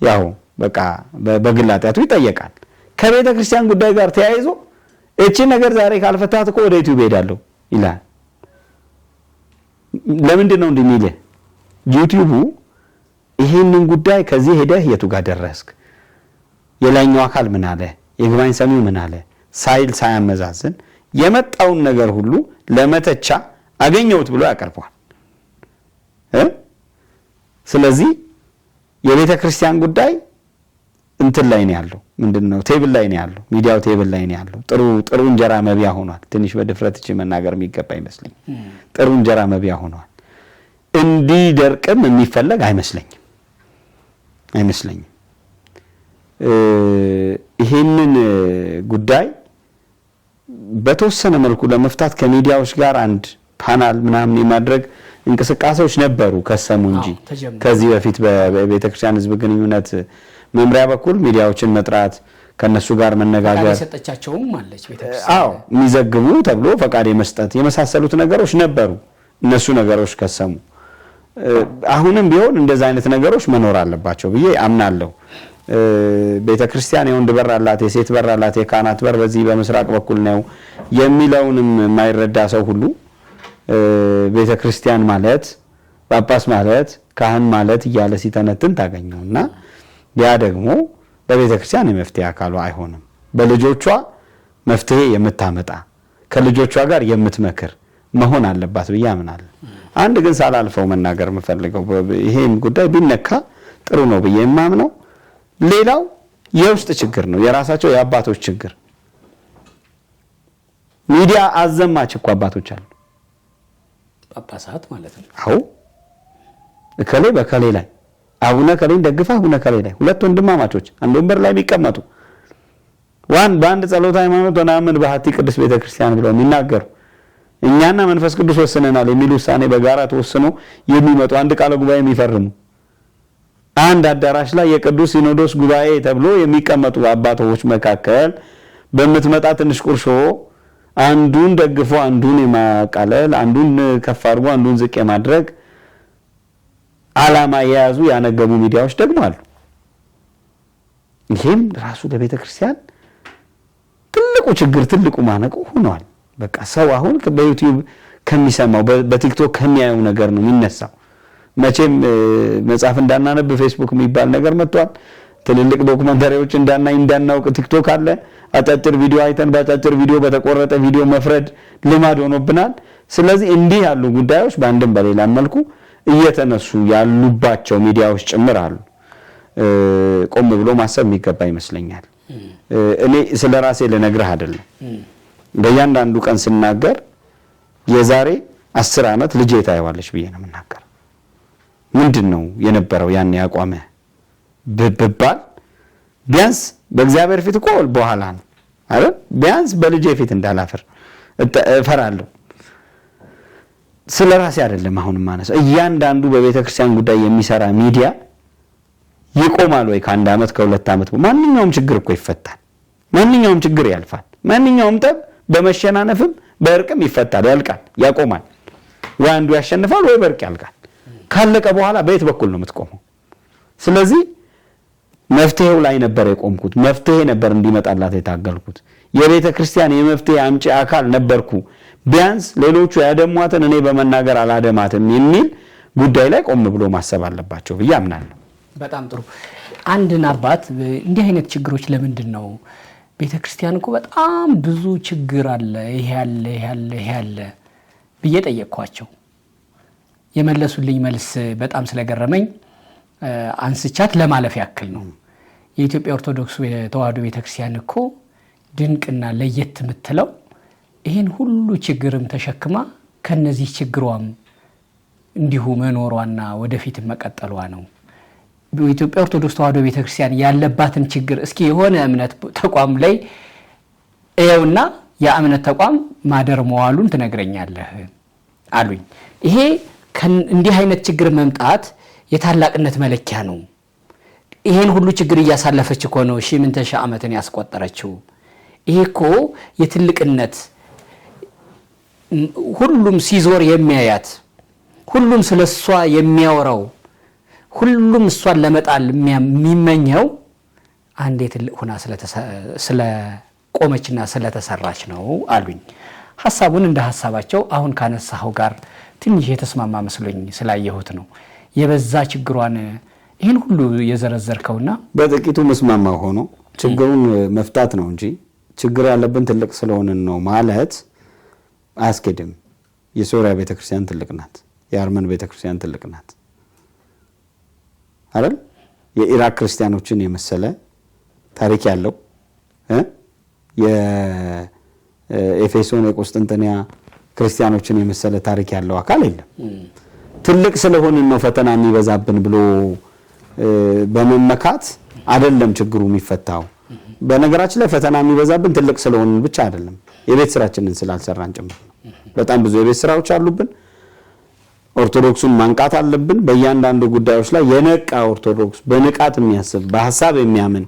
ያው በቃ በግል ኃጢአቱ ይጠየቃል። ከቤተ ክርስቲያን ጉዳይ ጋር ተያይዞ እቺ ነገር ዛሬ ካልፈታት እኮ ወደ ዩቲዩብ ሄዳለሁ ይላል። ለምንድን ነው እንደሚልህ? ዩቲዩቡ ይሄንን ጉዳይ ከዚህ ሄደህ የቱ ጋር ደረስክ፣ የላይኛው አካል ምን አለ፣ የግባኝ ሰሚው ምን አለ ሳይል ሳያመዛዝን የመጣውን ነገር ሁሉ ለመተቻ አገኘውት ብሎ ያቀርባል። ስለዚህ የቤተ ክርስቲያን ጉዳይ እንትን ላይ ነው ያለው። ምንድነው ቴብል ላይ ነው ያለው። ሚዲያው ቴብል ላይ ነው ያለው። ጥሩ እንጀራ መብያ ሆኗል። ትንሽ በድፍረት እቺ መናገር የሚገባ ይመስለኝ። ጥሩ እንጀራ መብያ ሆኗል። እንዲደርቅም የሚፈለግ አይመስለኝም። ይሄንን ጉዳይ በተወሰነ መልኩ ለመፍታት ከሚዲያዎች ጋር አንድ ፓናል ምናምን የማድረግ እንቅስቃሴዎች ነበሩ ከሰሙ እንጂ ከዚህ በፊት በቤተክርስቲያን ሕዝብ ግንኙነት መምሪያ በኩል ሚዲያዎችን መጥራት ከነሱ ጋር መነጋገር ሰጠቻቸውም አለች ቤተክርስቲያን የሚዘግቡ ተብሎ ፈቃድ መስጠት የመሳሰሉት ነገሮች ነበሩ። እነሱ ነገሮች ከሰሙ አሁንም ቢሆን እንደዛ አይነት ነገሮች መኖር አለባቸው ብዬ አምናለሁ። ቤተክርስቲያን የወንድ በር አላት፣ የሴት በር አላት፣ የካህናት በር በዚህ በምስራቅ በኩል ነው የሚለውንም የማይረዳ ሰው ሁሉ ቤተክርስቲያን ማለት ጳጳስ ማለት ካህን ማለት እያለ ሲተነትን ታገኘውና ያ ደግሞ ለቤተክርስቲያን የመፍትሄ አካሏ አይሆንም። በልጆቿ መፍትሄ የምታመጣ ከልጆቿ ጋር የምትመክር መሆን አለባት ብዬ አምናለሁ። አንድ ግን ሳላልፈው መናገር የምፈልገው ይሄን ጉዳይ ቢነካ ጥሩ ነው ብዬ የማምነው ሌላው የውስጥ ችግር ነው። የራሳቸው የአባቶች ችግር ሚዲያ አዘማች እኮ አባቶች አሉ። ጳጳሳት ማለት ነው። አዎ እከሌ በከሌ ላይ አቡነ ከሌን ደግፋ አቡነ ከሌ ላይ ሁለት ወንድማማቾች አንድ ወንበር ላይ የሚቀመጡ በአንድ ጸሎት ሃይማኖት ወናምን በሐቲ ቅዱስ ቤተክርስቲያን ብለው የሚናገሩ እኛና መንፈስ ቅዱስ ወስነናል የሚል ውሳኔ በጋራ ተወስኖ የሚመጡ አንድ ቃለ ጉባኤ የሚፈርሙ አንድ አዳራሽ ላይ የቅዱስ ሲኖዶስ ጉባኤ ተብሎ የሚቀመጡ አባቶች መካከል በመትመጣ ትንሽ ቁርሾ አንዱን ደግፎ አንዱን የማቃለል አንዱን ከፍ አድርጎ አንዱን ዝቅ የማድረግ ዓላማ የያዙ ያነገቡ ሚዲያዎች ደግሞ አሉ። ይሄም ራሱ ለቤተ ክርስቲያን ትልቁ ችግር ትልቁ ማነቆ ሆኗል። በቃ ሰው አሁን በዩቲዩብ ከሚሰማው በቲክቶክ ከሚያየው ነገር ነው የሚነሳው። መቼም መጽሐፍ እንዳናነብ ፌስቡክ የሚባል ነገር መጥቷል። ትልልቅ ዶክመንታሪዎች እንዳናውቅ ቲክቶክ አለ። አጫጭር ቪዲዮ አይተን በአጫጭር ቪዲዮ በተቆረጠ ቪዲዮ መፍረድ ልማድ ሆኖብናል። ስለዚህ እንዲህ ያሉ ጉዳዮች በአንድም በሌላ መልኩ እየተነሱ ያሉባቸው ሚዲያዎች ጭምር አሉ። ቆም ብሎ ማሰብ የሚገባ ይመስለኛል። እኔ ስለራሴ ልነግርህ አይደለም። በእያንዳንዱ ቀን ስናገር የዛሬ 10 ዓመት ልጄ ታየዋለች ብዬ ነው የምናገር። ምንድነው የነበረው ያን ያቋመ ብባል ቢያንስ በእግዚአብሔር ፊት እኮ በኋላ ነው አይደል? ቢያንስ በልጄ ፊት እንዳላፈር እፈራለሁ። ስለራሴ አይደለም አሁን ማነሳ እያንዳንዱ በቤተ ክርስቲያን ጉዳይ የሚሰራ ሚዲያ ይቆማል ወይ ከአንድ ዓመት ከሁለት ዓመት ማንኛውም ችግር እኮ ይፈታል። ማንኛውም ችግር ያልፋል። ማንኛውም ጠብ በመሸናነፍም በእርቅም ይፈታል፣ ያልቃል፣ ያቆማል። ወይ አንዱ ያሸንፋል ወይ በእርቅ ያልቃል። ካለቀ በኋላ በየት በኩል ነው የምትቆመው? ስለዚህ መፍትሄው ላይ ነበር የቆምኩት። መፍትሄ ነበር እንዲመጣላት የታገልኩት። የቤተ ክርስቲያን የመፍትሄ አምጪ አካል ነበርኩ። ቢያንስ ሌሎቹ ያደሟትን እኔ በመናገር አላደማትም የሚል ጉዳይ ላይ ቆም ብሎ ማሰብ አለባቸው ብዬ አምናለሁ። በጣም ጥሩ። አንድን አባት እንዲህ አይነት ችግሮች ለምንድን ነው ቤተ ክርስቲያን እኮ በጣም ብዙ ችግር አለ ይሄ ያለ ብዬ ጠየቅኳቸው። የመለሱልኝ መልስ በጣም ስለገረመኝ አንስቻት ለማለፍ ያክል ነው። የኢትዮጵያ ኦርቶዶክስ ተዋሕዶ ቤተክርስቲያን እኮ ድንቅና ለየት የምትለው ይህን ሁሉ ችግርም ተሸክማ ከነዚህ ችግሯም እንዲሁ መኖሯና ወደፊት መቀጠሏ ነው። በኢትዮጵያ ኦርቶዶክስ ተዋሕዶ ቤተክርስቲያን ያለባትን ችግር እስኪ የሆነ እምነት ተቋም ላይ እየውና የእምነት ተቋም ማደር መዋሉን ትነግረኛለህ አሉኝ። ይሄ እንዲህ አይነት ችግር መምጣት የታላቅነት መለኪያ ነው። ይሄን ሁሉ ችግር እያሳለፈች እኮ ነው ሺህ ምን ተሻ ዓመትን ያስቆጠረችው። ይሄ እኮ የትልቅነት ሁሉም ሲዞር የሚያያት ሁሉም ስለሷ የሚያወራው ሁሉም እሷን ለመጣል የሚመኘው አንዴ ትልቅ ሆና ስለቆመችና ስለተሰራች ነው አሉኝ። ሐሳቡን እንደ ሐሳባቸው አሁን ካነሳው ጋር ትንሽ የተስማማ መስሎኝ ስላየሁት ነው። የበዛ ችግሯን ይሄን ሁሉ የዘረዘርከውና በጥቂቱ መስማማው ሆኖ ችግሩን መፍታት ነው እንጂ ችግር ያለብን ትልቅ ስለሆነ ነው ማለት አያስኬድም። የሶሪያ ቤተክርስቲያን ትልቅ ናት። የአርመን ቤተክርስቲያን ትልቅ ናት አይደል? የኢራቅ ክርስቲያኖችን የመሰለ ታሪክ ያለው የኤፌሶን የቆስጠንጢንያ ክርስቲያኖችን የመሰለ ታሪክ ያለው አካል የለም። ትልቅ ስለሆነ ነው ፈተና የሚበዛብን ብሎ በመመካት አይደለም ችግሩ የሚፈታው። በነገራችን ላይ ፈተና የሚበዛብን ትልቅ ስለሆነ ብቻ አይደለም፣ የቤት ስራችንን ስላልሰራን ጭምር ነው። በጣም ብዙ የቤት ስራዎች አሉብን። ኦርቶዶክሱን ማንቃት አለብን። በእያንዳንዱ ጉዳዮች ላይ የነቃ ኦርቶዶክስ በንቃት የሚያስብ በሐሳብ የሚያምን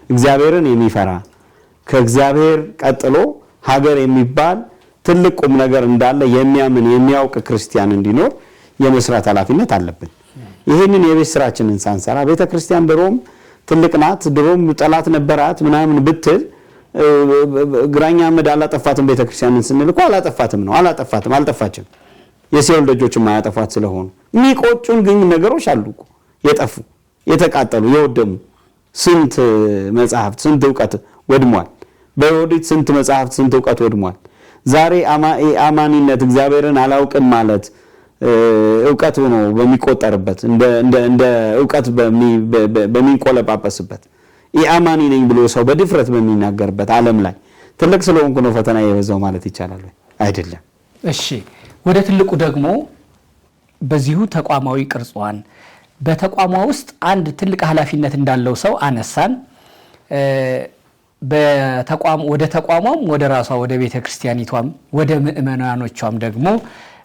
እግዚአብሔርን የሚፈራ ከእግዚአብሔር ቀጥሎ ሀገር የሚባል ትልቅ ቁም ነገር እንዳለ የሚያምን የሚያውቅ ክርስቲያን እንዲኖር የመስራት ኃላፊነት አለብን። ይሄንን የቤት ስራችንን ሳንሰራ ቤተክርስቲያን ድሮም ትልቅ ናት፣ ድሮም ጠላት ነበራት ምናምን ብትል ግራኛ አመድ አላጠፋትም። ቤተክርስቲያንን ስንል እኮ አላጠፋትም ነው። አልጠፋችም። የሲኦል ደጆችም ማያጠፋት ስለሆኑ የሚቆጩን ግን ነገሮች አሉ እኮ የጠፉ የተቃጠሉ የወደሙ ስንት መጽሐፍት ስንት ዕውቀት ወድሟል። በዮዲት ስንት መጽሐፍት ስንት ዕውቀት ወድሟል። ዛሬ አማኒነት እግዚአብሔርን አላውቅም ማለት ዕውቀት ሆኖ በሚቆጠርበት እንደ ዕውቀት በሚንቆለጳጳስበት ኢአማኒ ነኝ ብሎ ሰው በድፍረት በሚናገርበት ዓለም ላይ ትልቅ ስለሆንኩ ነው ፈተና የበዛው ማለት ይቻላል አይደለም? እሺ ወደ ትልቁ ደግሞ በዚሁ ተቋማዊ ቅርጿን በተቋሟ ውስጥ አንድ ትልቅ ኃላፊነት እንዳለው ሰው አነሳን። ወደ ተቋሟም ወደ ራሷ ወደ ቤተ ክርስቲያኒቷም ወደ ምእመናኖቿም ደግሞ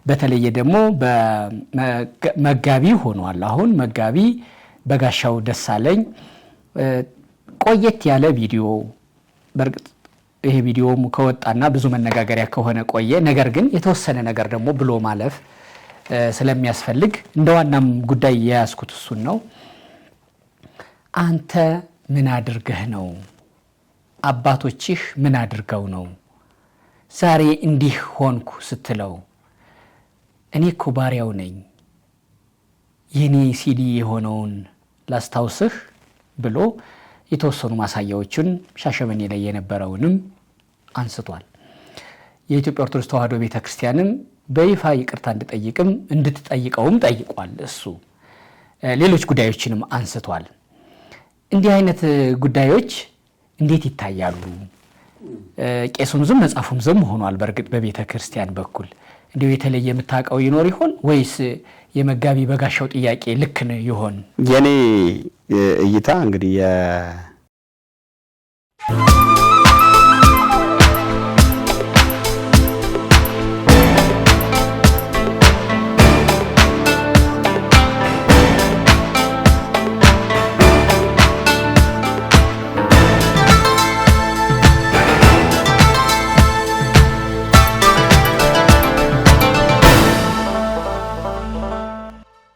በተለየ ደግሞ በመጋቢ ሆኗል። አሁን መጋቢ በጋሻው ደሳለኝ ቆየት ያለ ቪዲዮ በርግጥ ይሄ ቪዲዮም ከወጣና ብዙ መነጋገሪያ ከሆነ ቆየ። ነገር ግን የተወሰነ ነገር ደግሞ ብሎ ማለፍ ስለሚያስፈልግ እንደ ዋናም ጉዳይ የያዝኩት እሱን ነው። አንተ ምን አድርገህ ነው? አባቶችህ ምን አድርገው ነው ዛሬ እንዲህ ሆንኩ ስትለው እኔ እኮ ባሪያው ነኝ የኔ ሲዲ የሆነውን ላስታውስህ ብሎ የተወሰኑ ማሳያዎችን ሻሸመኔ ላይ የነበረውንም አንስቷል። የኢትዮጵያ ኦርቶዶክስ ተዋሕዶ ቤተክርስቲያንም በይፋ ይቅርታ እንድትጠይቀውም ጠይቋል። እሱ ሌሎች ጉዳዮችንም አንስቷል። እንዲህ አይነት ጉዳዮች እንዴት ይታያሉ? ቄሱም ዝም መጻፉም ዝም ሆኗል። በርግጥ በቤተ ክርስቲያን በኩል እንዲሁ የተለየ የምታውቀው ይኖር ይሆን ወይስ የመጋቢ በጋሻው ጥያቄ ልክ ነው ይሆን? የኔ እይታ እንግዲህ